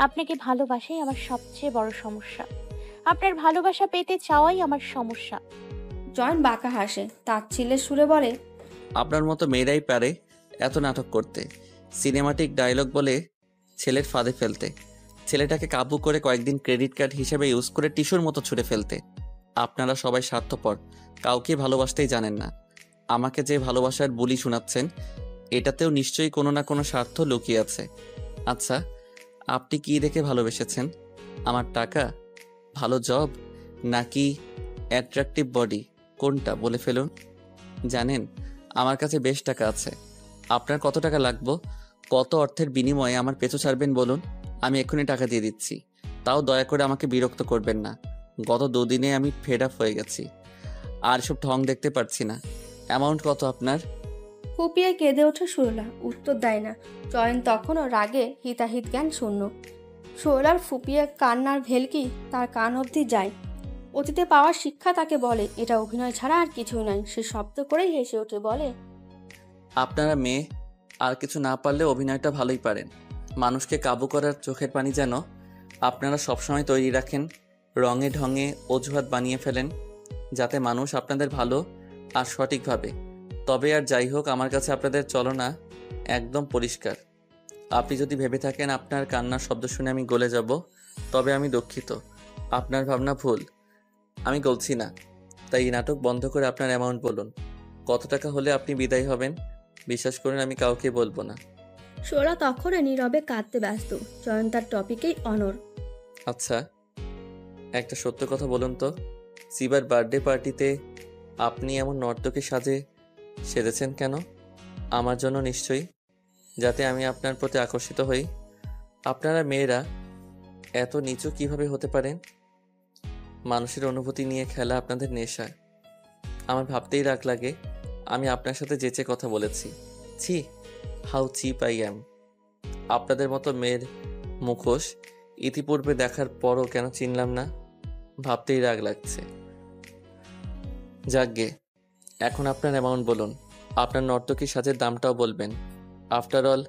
Speaker 3: আপনাকে ভালোবাসাই আমার সবচেয়ে বড় সমস্যা। আপনার ভালোবাসা পেতে চাওয়াই আমার সমস্যা।
Speaker 2: চয়ন বাঁকা হাসে, তাচ্ছিল্যের সুরে বলে,
Speaker 1: আপনার মতো মেয়েরাই পারে এত নাটক করতে, সিনেমাটিক ডায়লগ বলে ছেলের ফাঁদে ফেলতে, ছেলেটাকে কাবু করে কয়েকদিন ক্রেডিট কার্ড হিসেবে ইউজ করে টিস্যুর মতো ছুঁড়ে ফেলতে। আপনারা সবাই স্বার্থপর, কাউকে ভালোবাসতেই জানেন না। আমাকে যে ভালোবাসার বুলি শোনাচ্ছেন, এটাতেও নিশ্চয়ই কোনো না কোনো স্বার্থ লুকিয়ে আছে। আচ্ছা, আপনি কি দেখে ভালোবেসেছেন? আমার টাকা, ভালো জব, নাকি অ্যাট্রাকটিভ বডি? কোনটা বলে ফেলুন। জানেন, আমার কাছে বেশ টাকা আছে। আপনার কত টাকা লাগবে? কত অর্থের বিনিময়ে আমার পেছু ছাড়বেন বলুন, আমি এক্ষুনি টাকা দিয়ে দিচ্ছি। তাও দয়া করে আমাকে বিরক্ত করবেন না। গত দুদিনে আমি ফেড আপ হয়ে গেছি, আর সব ঢং দেখতে পারছি না। অ্যামাউন্ট কত আপনার?
Speaker 2: ফুপিয়ে কেঁদে ওঠে সুরলা, উত্তর দেয় না। চয়ন তখনও রাগে হিতাহিত জ্ঞান শূন্য। সুরলার ফুপিয়ে কান্নার ভেলকি তার কান অবধি যায়। অতীতে পাওয়ার শিক্ষা তাকে বলে, এটা অভিনয় ছাড়া আর কিছুই নয়। সে শব্দ করেই হেসে ওঠে, বলে,
Speaker 1: আপনারা মেয়ে আর কিছু না পারলে অভিনয়টা ভালোই পারেন। মানুষকে কাবু করার চোখের পানি যেন আপনারা সবসময় তৈরি রাখেন, রঙে ঢঙে অজুহাত বানিয়ে ফেলেন, যাতে মানুষ আপনাদের ভালো আর সঠিকভাবে। তবে আর যাই হোক, আমার কাছে আপনাদের চলনা একদম পরিষ্কার। আপনি যদি ভেবে থাকেন আপনার কান্নার শব্দ শুনে আমি গলে যাব, তবে আমি দুঃখিত, আপনার ভাবনা ভুল। আমি গলছি না। তাই এই নাটক বন্ধ করে আপনার অ্যামাউন্ট বলুন। কত টাকা হলে আপনি বিদায় হবেন? বিশ্বাস করুন, আমি কাউকে বলবো না।
Speaker 2: সুরলা তখনও নীরবে কাঁদতে ব্যস্ত। চয়ন তার টপিকেই অনড়।
Speaker 1: আচ্ছা, একটা সত্য কথা বলুন তো, সিবার বার্থডে পার্টিতে আপনি এমন নর্তকী সাজে সেজেছেন কেন? আমার জন্য নিশ্চয়ই, যাতে আমি আপনার প্রতি আকর্ষিত হই। আপনারা মেয়েরা এত নিচু কিভাবে হতে পারেন? মানুষের অনুভূতি নিয়ে খেলা আপনাদের নেশা। আমার ভাবতেই রাগ লাগে আমি আপনার সাথে যেচে কথা বলেছি। ছি, হাউ চিপ আই অ্যাম। আপনাদের মতো মেয়ের মুখোশ ইতিপূর্বে দেখার পরও কেন চিনলাম না, ভাবতেই রাগ লাগছে। যাকগে, এখন আপনার অ্যামাউন্ট বলুন। আপনার নর্তকী সাজের দামটাও বলবেন। আফটার অল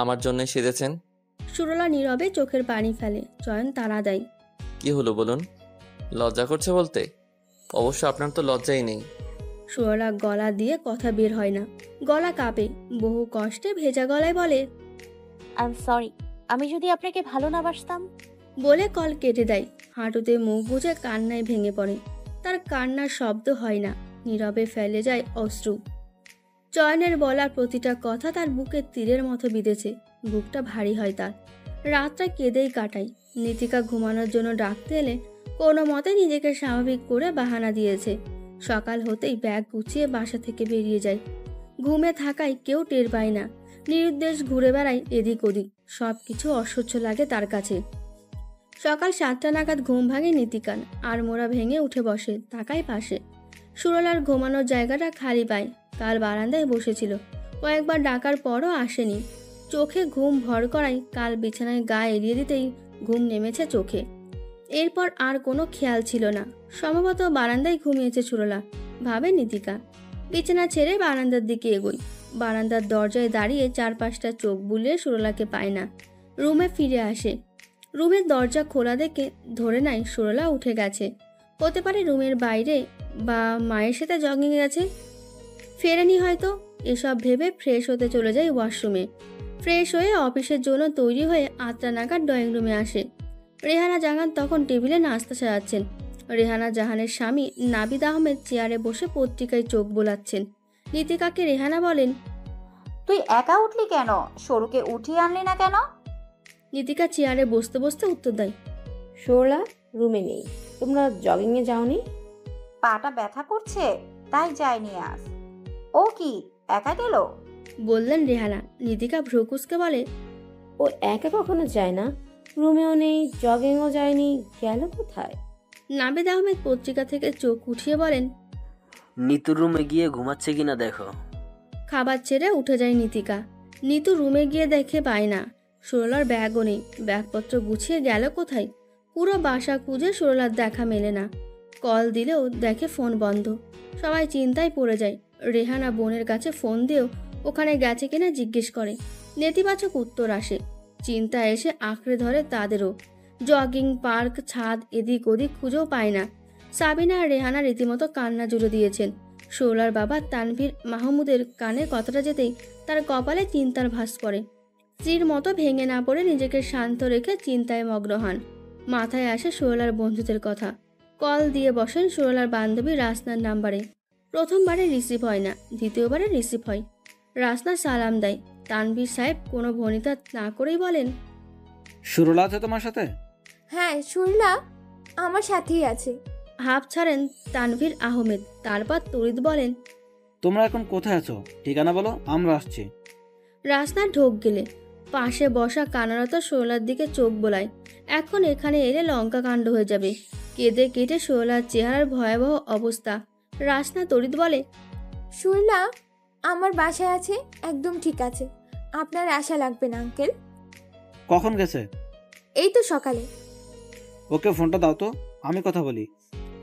Speaker 1: আমার জন্য সেজেছেন।
Speaker 2: সুরলা নীরবে চোখের পানি ফেলে। চয়ন তাড়া দেয়,
Speaker 1: কি হলো বলুন? লজ্জা করছে বলতে? অবশ্য আপনার তো লজ্জাই নেই।
Speaker 2: সুরলা গলা দিয়ে কথা বের হয় না, গলা কাঁপে। বহু কষ্টে ভেজা গলায় বলে,
Speaker 3: আই এম সরি, আমি যদি আপনাকে ভালো না বাসতাম।
Speaker 2: বলে কল কেটে দেয়। হাঁটুতে মুখ গুজে কান্নায় ভেঙে পড়ে। তার কান্নার শব্দ হয় না, নীরবে ফেলে যায় অশ্রু। চয়নের বলা প্রতিটা কথা তার বুকে তীরের মতো বিঁধেছে। বুকটা ভারী হয় তার। রাতটা কেঁদেই কাটায়। নীতিকা ঘুমানোর জন্য ডাকতে এলে কোনো মতে নিজেকে স্বাভাবিক করে বাহানা দিয়েছে। সকাল হতেই ব্যাগ গুছিয়ে বাসা থেকে বেরিয়ে যায়। ঘুমে থাকায় কেউ টের পায় না। নিরুদ্দেশ ঘুরে বেড়ায় এদিক ওদিক। সব কিছু অসহ্য লাগে তার কাছে। সকাল 7টা নাগাদ ঘুম ভাঙে নীতিকার। আর মোড়া ভেঙে উঠে বসে, তাকায় পাশে। সুরলার ঘুমানোর জায়গাটা খালি পায়। কাল বারান্দায় বসেছিল, কয়েকবার ডাকার পরও আসেনি। চোখে ঘুম ভর করায় কাল বিছানায় গা এড়িয়ে দিতেই ঘুম নেমেছে চোখে। এরপর আর কোনো খেয়াল ছিল না। সম্ভবত বারান্দায় ঘুমিয়েছে সুরলা, ভাবে নীতিকা। বিছানা ছেড়ে বারান্দার দিকে এগোয়। বারান্দার দরজায় দাঁড়িয়ে চারপাশটা চোখ বুলিয়ে সুরলাকে পায় না। রুমে ফিরে আসে। রুমের দরজা খোলা দেখে ধরে নেয় সুরলা উঠে গেছে। হতে পারে রুমের বাইরে বা মায়ের সাথে জগিং গেছে, ফেরেনি হয়তো। এসব ভেবে ফ্রেশ হতে চলে যায় ওয়াশরুমে। ফ্রেশ হয়ে অফিসের জন্য তৈরি হয়ে 8টা নাগাদ ড্রয়িং রুমে আসে। রেহানা জাহান তখন টেবিলে নাস্তা সাজাচ্ছেন। রেহানা জাহানের স্বামী নাবিদ আহমেদ চেয়ারে বসে পত্রিকায় চোখ বোলাচ্ছেন। নীতিকাকে রেহানা বলেন,
Speaker 6: তুই একা উঠলি কেন? সরুকে উঠিয়ে আনলি না কেন?
Speaker 2: নীতিকা চেয়ারে বসতে বসতে উত্তর দেয়।
Speaker 8: সরলা রুমে নেই। তোমরা জগিংয়ে যাওনি?
Speaker 6: পাটা ব্যথা করছে তাই যায়নি আজ। ও কি একা গেল?
Speaker 2: বললেন রেহানা। নীতিকা ভ্রুকুসকে বলে,
Speaker 8: ও একা কখনো যায় না। রুমেও নেই, জগিংও যায়নি, গেল কোথায়?
Speaker 2: নাবিদ আহমেদ পত্রিকা থেকে চোখ উঠিয়ে বলেন,
Speaker 11: নিতুর রুমে গিয়ে ঘুমাচ্ছে কিনা দেখো।
Speaker 2: খাবার ছেড়ে উঠে যায় নীতিকা। নিতু রুমে গিয়ে দেখে পায় না। সরলার ব্যাগও নেই। ব্যাগপত্র গুছিয়ে গেল কোথায়? পুরো বাসা খুঁজে সরলার দেখা মেলে না। কল দিলেও দেখে ফোন বন্ধ। সবাই চিন্তায় পড়ে যায়। রেহানা বোনের কাছে ফোন দিয়েও ওখানে গেছে কিনা জিজ্ঞেস করে। নেতিবাচক উত্তর আসে। চিন্তা এসে আঁকড়ে ধরে তাদেরও। জগিং, পার্ক, ছাদ এদিক ওদিক খুঁজেও পায় না। সাবিনা আর রেহানা রীতিমতো কান্না জুড়ে দিয়েছেন। শোলার বাবা তানভীর মাহমুদের কানে কথাটা যেতেই তার কপালে চিন্তার ভাঁজ পড়ে। স্ত্রীর মতো ভেঙে না পড়ে নিজেকে শান্ত রেখে চিন্তায় মগ্ন হন। মাথায় আসে শোলার বন্ধুদের কথা। কল দিয়ে বসেন শোলার বান্ধবী রাসনার নাম্বারে। প্রথমবারে রিসিভ হয় না, দ্বিতীয়বারে রিসিভ হয়। রাসনা সালাম দেয়। তানভীর সাহেব কোনো ভনিতা না করেই বলেন,
Speaker 12: সুরলা আছে তোমার সাথে?
Speaker 13: হ্যাঁ, সুরলা আমার সাথেই আছে।
Speaker 2: হাফ ছাড়েন তানভীর আহমেদ। তারপর তরিত বলেন,
Speaker 12: তোমরা এখন কোথায় আছো? ঠিকানা বলো, আমরা আসছি।
Speaker 2: রাসনা ঢোক গেলে পাশে বসা কানারত শোলার দিকে চোখ বোলায়। এখন এখানে এলে লঙ্কা কাণ্ড হয়ে যাবে। কেঁদে কেটে শোলার চেহারার ভয়াবহ অবস্থা। রাসনা তরিত বলে,
Speaker 13: সুরলা আমার বাসায় আছে, একদম ঠিক আছে। আপনার আশা লাগবে না আঙ্কেল।
Speaker 12: কখন গেছে?
Speaker 13: এই তো সকালে।
Speaker 12: ওকে ফোনটা দাও তো, আমি কথা বলি।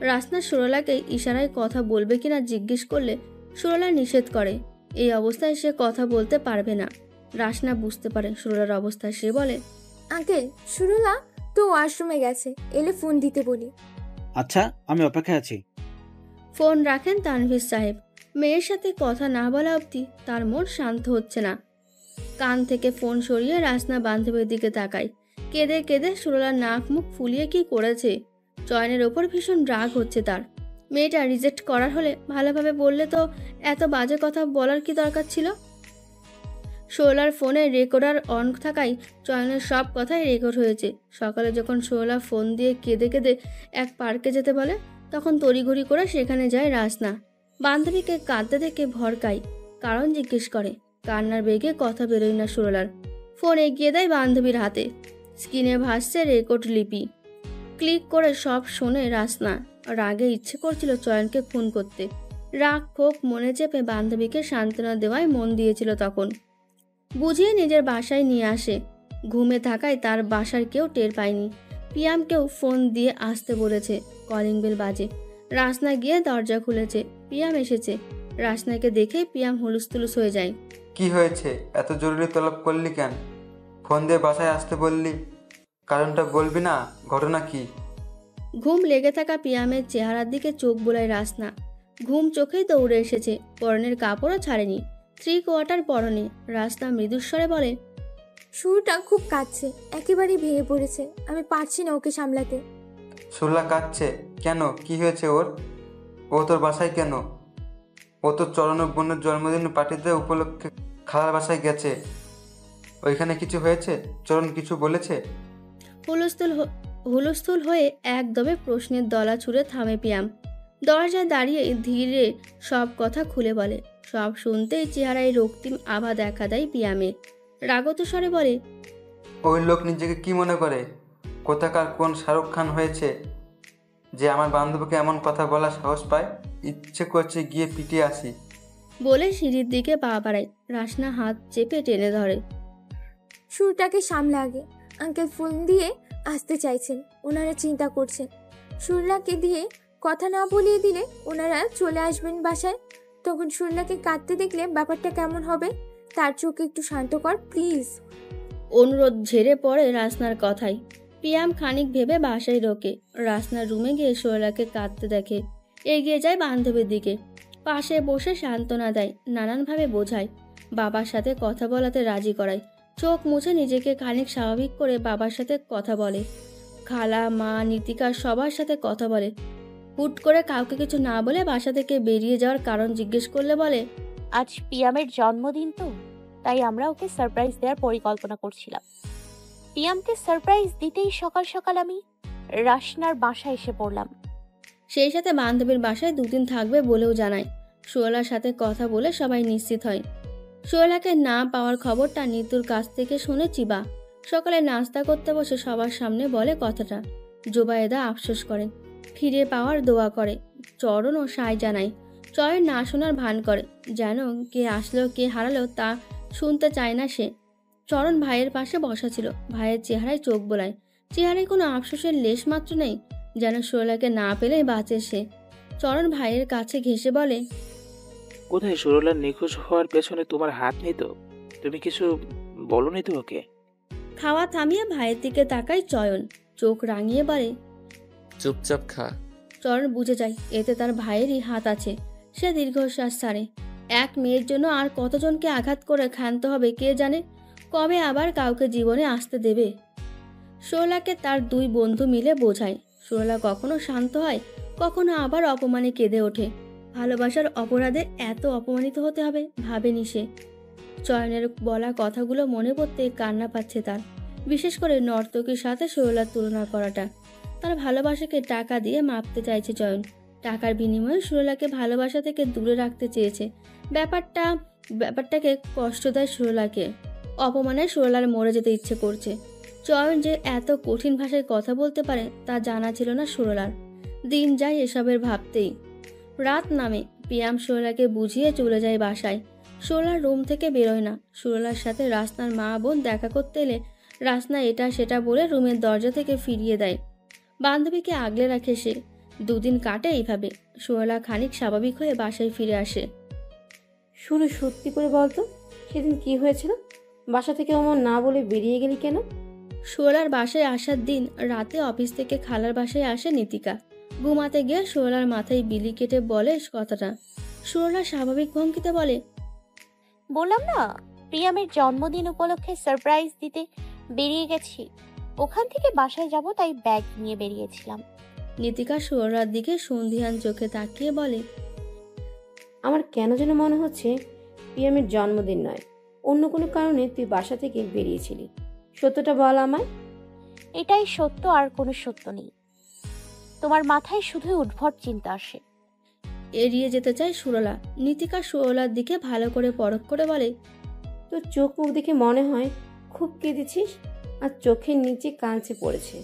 Speaker 2: রাসনা সরলাকে ইশারায় কথা বলবে কিনা জিজ্ঞেস করলে সরলা নিষেধ করে। এই অবস্থায় সে কথা বলতে পারবে না। রাসনা বুঝতে পারে সরলার অবস্থা। সে বলে,
Speaker 13: আঙ্কেল সুরলা তো ওয়াশরুমে গেছে, এলে ফোন দিতে বলি।
Speaker 12: আচ্ছা, আমি অপেক্ষায় আছি।
Speaker 2: ফোন রাখেন তানভীর সাহেব। মেয়ের সাথে কথা না বলা অবধি তার মন শান্ত হচ্ছে না। কান থেকে ফোন সরিয়ে রাসনা বান্ধবীর দিকে তাকায়। কেঁদে কেঁদে সুরলার নাক মুখ ফুলিয়ে কি করেছে। চয়নের ওপর ভীষণ রাগ হচ্ছে তার। মেয়েটা রিজেক্ট করার হলে ভালোভাবে বললে তো এত বাজে কথা বলার কি দরকার ছিল। শোলার ফোনে রেকর্ডার অন থাকায় চয়নের সব কথাই রেকর্ড হয়েছে। সকালে যখন শোলা ফোন দিয়ে কেঁদে কেঁদে এক পার্কে যেতে বলে, তখন তড়িঘড়ি করে সেখানে যায় রাসনা। বান্ধবীকে কাঁদতে দেখে ভরকায়। কারণ জিজ্ঞেস করে। কান্নার বেগে কথা বেরোয় না সুরলার। ফোন এগিয়ে দেয় বান্ধবীর হাতে। স্ক্রিনে ভাসছে রেকর্ড লিপি। ক্লিক করে সব শোনে রাসনা। রাগে ইচ্ছে করছিল চয়নকে খুন করতে। রাগ ক্ষোভ মনে চেপে বান্ধবীকে সান্ত্বনা দেওয়ায় মন দিয়েছিল তখন। বুঝিয়ে নিজের বাসায় নিয়ে আসে। ঘুমে থাকায় তার বাসার কেউ টের পায়নি। পিয়ামকেও ফোন দিয়ে আসতে বলেছে। কলিং বেল বাজে। রাসনা গিয়ে দরজা খুলেছে। পিয়াম এসেছে। রাসনাকে দেখে পিয়াম হুলুস্থুলুস হয়ে যায়।
Speaker 14: কি হয়েছে? এত জরুরি তলব করলি কেন? ফোন দিয়ে বাসায় আসতে বললি, কারণটা বলবি না? ঘটনা কি?
Speaker 2: ঘুম লেগে থাকা পিয়ামের চেহারার দিকে চোখ বোলায় রাসনা। ঘুম চোখেই দৌড়ে এসেছে। পরনের কাপড়ও ছাড়েনি। 3 কোয়ার্টার পরনে। রাসনা মৃদুস্বরে বলে,
Speaker 13: সুরটা খুব কাঁদছে, একেবারেই ভেঙে পড়েছে। আমি পারছি না ওকে সামলাতে।
Speaker 14: সুরলা কাঁদছে কেন? কি হয়েছে ওর? ও তোর বাসায় কেন? ও তো চরণের বোনের জন্মদিন পার্টিতে উপলক্ষে খালার বাসায় গেছে। ওইখানে কিছু হয়েছে? চরণ কিছু বলেছে?
Speaker 2: হুলস্থুল হয়ে একদমে প্রশ্নের দলা ছুঁড়ে থামে পিয়াম। দরজায় দাঁড়িয়ে ধীরে সব কথা খুলে বলে। সব শুনতেই চেহারায় রক্তিম আভা দেখা দেয় পিয়ামের। রাগত স্বরে বলে,
Speaker 14: ওই লোক নিজেকে কি মনে করে? কোথাকার কোন শাহরুখ খান হয়েছে যে আমার বান্ধবীকে এমন কথা বলার সাহস পায়? ইচ্ছে করছে গিয়ে পিটিয়ে আসি।
Speaker 2: বলে সিঁড়ির দিকে পা বাড়ায়। রাসনা হাত চেপে টেনে ধরে।
Speaker 13: সুরটাকে সামলা আগে। আঙ্কেল ফোন দিয়ে আসতে চাইছেন, ওনারা চিন্তা করছেন। সুরলাকে দিয়ে কথা না বলিয়ে দিলে ওনারা চলে আসবেন বাসায়। তখন সুরলাকে কাঁদতে দেখলে ব্যাপারটা কেমন হবে? তার চোখে একটু শান্ত কর প্লিজ।
Speaker 2: অনুরোধ ঝেড়ে পড়ে রাসনার কথায়। পিয়াম খানিক ভেবে বাসায় ঢোকে। রাসনার রুমে গিয়ে শোলাকে কাঁদতে দেখে। এগিয়ে যায় বান্ধবীর দিকে। পাশে বসে সান্ত্বনা দেয়। নানানভাবে বোঝায়। বাবার সাথে কথা বলাতে রাজি করায়। চোখ মুছে নিজেকে খানিক স্বাভাবিক করে বাবার সাথে কথা বলে। খালা, মা, নীতিকা সবার সাথে কথা বলে। হুট করে কাউকে কিছু না বলে বাসা থেকে বেরিয়ে যাওয়ার কারণ জিজ্ঞেস করলে বলে,
Speaker 3: আজ পিয়ামের জন্মদিন তো, তাই আমরা ওকে সারপ্রাইজ দেওয়ার পরিকল্পনা করছিলাম। পিয়ামকে সারপ্রাইজ দিতেই সকাল সকাল আমি রাশনার বাসায় এসে পড়লাম।
Speaker 2: সেই সাথে বান্ধবীর বাসায় 2 দিন থাকবে বলেও জানায়। সোহেলার সাথে কথা বলে সবাই নিশ্চিত হয়। সোহেলাকে না পাওয়ার খবরটা নিতুর কাছ থেকে শুনে চিবা সকালে নাস্তা করতে বসে সবার সামনে বলে কথাটা। জোবায়েদা আফসোস করে, ফিরে পাওয়ার দোয়া করে। চরণ ও সাই জানায়। চয়ন না শোনার ভান করে, যেন কে আসলো কে হারালো তা শুনতে চায় না সে। চরণ ভাইয়ের পাশে বসা ছিল, ভাইয়ের চেহারায় চোখ বোলায়। চেহারায় কোনো আফসোসের লেশ মাত্র নেই, যেন সোহেলাকে না পেলেই বাঁচে সে। চরণ ভাইয়ের কাছে ঘেঁষে বলে,
Speaker 10: কোথায় সুরলার নিখোঁজ হওয়ার পেছনে তোমার হাত নেই তো? তুমি কিছু বলনি তো ওকে?
Speaker 2: খাওয়া থামিয়ে ভাইয়ের দিকে তাকায় চয়ন, চোখ রাঙিয়ে বলে,
Speaker 1: চুপচাপ খা।
Speaker 2: চরণ বুঝে যায় এতে তার ভাইয়েরই হাত আছে। সে দীর্ঘশ্বাস ছাড়ে। এক মেয়ের জন্য আর কতজনকে আঘাত করে ক্ষান্ত হবে কে জানে। কবে আবার কাউকে জীবনে আসতে দেবে। সোহেলাকে তার 2 বন্ধু মিলে বোঝায়। সোহেলা কখনো শান্ত হয়, কখনো আবার অপমানে কেঁদে ওঠে। ভালোবাসার অপরাধে এত অপমানিত হতে হবে ভাবেনি সে। চয়নের বলা কথাগুলো মনে পড়তে কান্না পাচ্ছে তার। বিশেষ করে নর্তকীর সাথে সোহেলার তুলনা করাটা। তার ভালোবাসাকে টাকা দিয়ে মাপতে চাইছে চয়ন। টাকার বিনিময়ে সোহেলাকে ভালোবাসা থেকে দূরে রাখতে চেয়েছে। ব্যাপারটাকে কষ্ট দেয় সোহেলাকে। অপমানে সোহেলার মরে যেতে ইচ্ছে করছে। চয়ন যে এত কঠিন ভাষায় কথা বলতে পারে তা জানা ছিল না সোহেলার। দিন যায় এসবের ভাবতেই। রাত নামে, পিয়াম সোহেলাকে বুঝিয়ে চলে যায় বাসায়। সোহেলার রুম থেকে বেরোয় না। সোহেলার সাথে রাসনার মা বোন দেখা করতে এলে রাসনা এটা সেটা বলে রুমের দরজা থেকে ফিরিয়ে দেয়। বান্ধবীকে আগলে রাখে সে। 2 দিন কাটে এইভাবে। সোহেলা খানিক স্বাভাবিক হয়ে বাসায় ফিরে আসে।
Speaker 8: শুরু সত্যি করে বলতো, সেদিন কি হয়েছিল? বাসা থেকে অমন না বলে বেরিয়ে গেলি কেন?
Speaker 2: সোহেলার বাসায় আসার দিন রাতে অফিস থেকে খালার বাসায় আসে নীতিকা। ঘুমাতে গিয়ে সোহেলার মাথায় বিলি কেটে বলে কথাটা। সোহেলা স্বাভাবিক ভঙ্গিতে বলে,
Speaker 3: বললাম না প্রিয়ামের জন্মদিন উপলক্ষে সারপ্রাইজ দিতে বেরিয়ে গেছি। ওখান থেকে বাসায় যাব তাই ব্যাগ নিয়ে বেরিয়েছিলাম।
Speaker 2: নীতিকা সোহেলার দিকে সন্ধিহান চোখে তাকিয়ে বলে,
Speaker 8: আমার কেন যেন মনে হচ্ছে পিয়ামের জন্মদিন নয়, অন্য কোনো কারণে তুই বাসা থেকে বেরিয়েছিলি। সত্যটা বল আমায়।
Speaker 3: এটাই সত্য, আর কোনো সত্য নেই। তোমার মাথায় শুধু উদ্ভট চিন্তা আসে।
Speaker 2: এড়িয়ে যেতে চায় সুরলা। নীতিকা সোহেলার দিকে ভালো করে পরখ করে বলে,
Speaker 8: তোর চোখ মুখ দেখে মনে হয় খুব কেঁদেছিস, আর চোখের নিচে কাঁচে পড়েছে।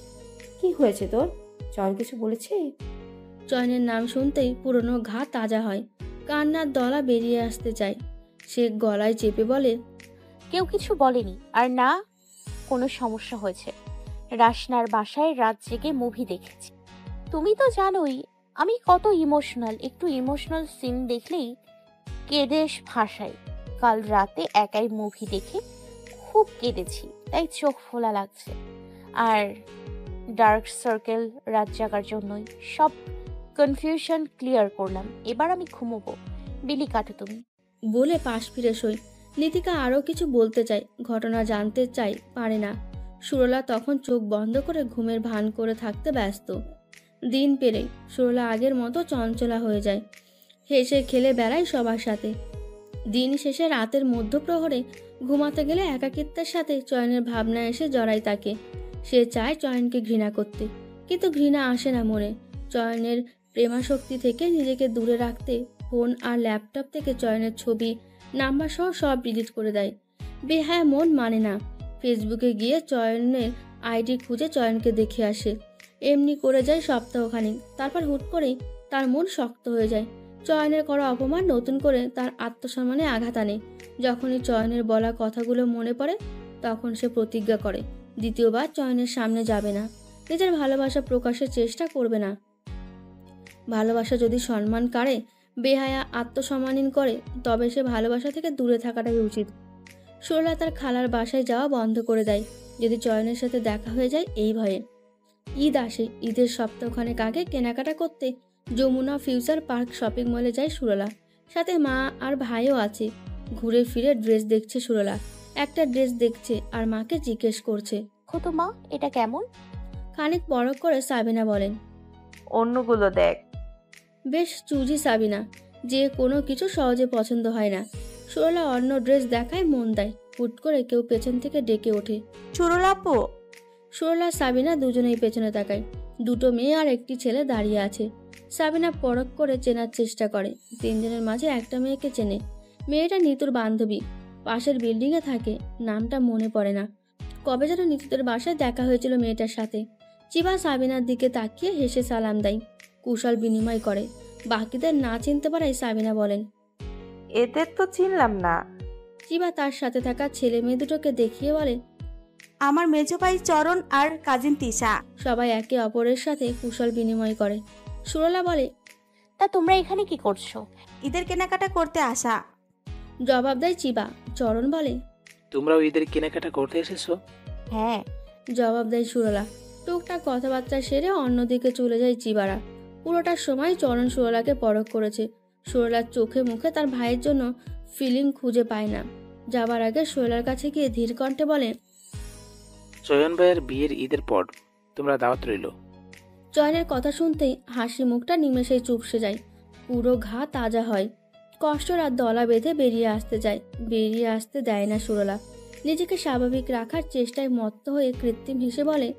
Speaker 8: কি হয়েছে তোর? চল কিছু বলেছে?
Speaker 2: চয়নের নাম শুনতেই পুরনো ঘা তাজা হয়। কান্নার দলা বেরিয়ে আসতে চায়। সে গলায় চেপে বলে,
Speaker 3: কেউ কিছু বলেনি, আর না কোনো সমস্যা হয়েছে। রাশনার বাসায় রাত জেগে মুভি দেখেছি। তুমি তো জানোই আমি কত ইমোশনাল। একটু ইমোশনাল সিন দেখলেই কেঁদে ভাসাই। কাল রাতে একাই মুভি দেখে খুব কেঁদেছি, তাই চোখ ফোলা লাগছে। আর ডার্ক সার্কেল রাত জাগার জন্যই। সব কনফিউশন ক্লিয়ার করলাম। এবার আমি ঘুমোবো। বিলি কাটো তুমি।
Speaker 2: বলে পাশ ফিরে সই। নীতিকা আরও কিছু বলতে চায়, ঘটনা জানতে চায়, পারে না। সুরলা তখন চোখ বন্ধ করে ঘুমের ভান করে থাকতে ব্যস্ত। দিন পেরে সুরলা আগের মতো চঞ্চলা হয়ে যায়। হেসে খেলে বেড়ায় সবার সাথে। দিন শেষে রাতের মধ্যপ্রহরে ঘুমাতে গেলে একাকিত্বের সাথে চয়নের ভাবনা এসে জড়ায় তাকে। সে চায় চয়নকে ঘৃণা করতে, কিন্তু ঘৃণা আসে না মনে। চয়নের প্রেমাশক্তি থেকে নিজেকে দূরে রাখতে ফোন আর ল্যাপটপ থেকে চয়নের ছবি, নাম্বার সহ সব ডিলিট করে দেয়। বেহায়া মন মানে না। ফেসবুকে গিয়ে চয়নের আইডি খুঁজে চয়নকে দেখে আসে। এমনি করে যায় সপ্তাহখানিক। তারপর হুট করেই তার মন শক্ত হয়ে যায়। চয়নের করা অপমান নতুন করে তার আত্মসম্মানে আঘাত আনে। যখনই চয়নের বলা কথাগুলো মনে পড়ে তখন সে প্রতিজ্ঞা করে দ্বিতীয়বার চয়নের সামনে যাবে না। নিজের ভালোবাসা প্রকাশের চেষ্টা করবে না। ভালোবাসা যদি সম্মান কাড়ে, বেহায়া আত্মসম্মানহীন করে, তবে সে ভালোবাসা থেকে দূরে থাকাটাই উচিত। সোহেলা তার খালার বাসায় যাওয়া বন্ধ করে দেয়, যদি চয়নের সাথে দেখা হয়ে যায় এই ভয়ে। ঈদ আসে। ঈদের সপ্তাহখানেক আগে কেনাকাটা করতে যমুনা ফিউচার পার্ক শপিং মলে যায় সুরলা। সাথে মা আর ভাইও আছে। ঘুরে ফিরে ড্রেস দেখছে সুরলা। একটা ড্রেস দেখছে আর মাকে জিজ্ঞেস করছে,
Speaker 3: তো মা এটা কেমন?
Speaker 2: খানিক বড় করে সাবিনা বলেন,
Speaker 6: অন্যগুলো দেখ।
Speaker 2: বেশ চুজি সাবিনা, যে কোনো কিছু সহজে পছন্দ হয় না। সুরলা অন্য ড্রেস দেখায় মন দেয়। হুট করে কেউ পেছন থেকে ডেকে ওঠে,
Speaker 4: সুরলা আপু।
Speaker 2: সুরলা সাবিনা দুজনেই পেছনে তাকায়। দুটো মেয়ে আর একটি ছেলে দাঁড়িয়ে আছে। সাবিনা পরখ করে চেনার চেষ্টা করে। তিনজনের মাঝে একটা মেয়েকে চেনে। মেয়েটা নিতুর বান্ধবী, পাশের বিল্ডিংয়ে থাকে। নামটা মনে পড়ে না। কবে যেন নিতুদের বাসায় দেখা হয়েছিল মেয়েটার সাথে। চিবা সাবিনার দিকে তাকিয়ে হেসে সালাম দেয়, কুশল বিনিময় করে। বাকিদের না চিনতে পারায় সাবিনা বলেন,
Speaker 6: এদের তো চিনলাম না।
Speaker 2: চিবা তার সাথে থাকা ছেলে মেয়ে দুটোকে দেখিয়ে বলে,
Speaker 4: আমার মেজো ভাই চরণ আর কাজিন তিশা।
Speaker 2: সবাই একে অপরের সাথে কুশল বিনিময় করে। সুরলা বলে,
Speaker 3: তা তোমরা এখানে কি করছো?
Speaker 4: ঈদের কেনাকাটা করতে আসা।
Speaker 2: জবাব দেয় চিবা। চরণ বলে,
Speaker 10: তোমরাও ঈদের কেনাকাটা করতে এসেছো?
Speaker 3: হ্যাঁ,
Speaker 2: জবাব দেয় সুরলা। টুকটাক কথাবার্তা সেরে অন্যদিকে চলে যায় চিবারা। পুরোটার সময় চরণ সুরলাকে পরখ করেছে। সুরলার চোখে মুখে তার ভাইয়ের জন্য ফিলিং খুঁজে পায় না। যাবার আগে সুরলার কাছে গিয়ে ধীর কণ্ঠে বলে,
Speaker 10: চয়ন ভাইয়ের বিয়ের ঈদের পর তোমরা দাওয়াত রইল।
Speaker 2: চয়নের কথা শুনতেই হাসি মুখটা নিমেষেই চুপসে যায়। পুরো ঘা তাজা হয়। কষ্টর আর দলা বেঁধে বেরিয়ে আসতে যায়। বেরিয়ে আসতে দেয় না সুরলা। নিজেকে স্বাভাবিক রাখার চেষ্টায় মত্ত হয়ে কৃত্রিম হেসে বলে,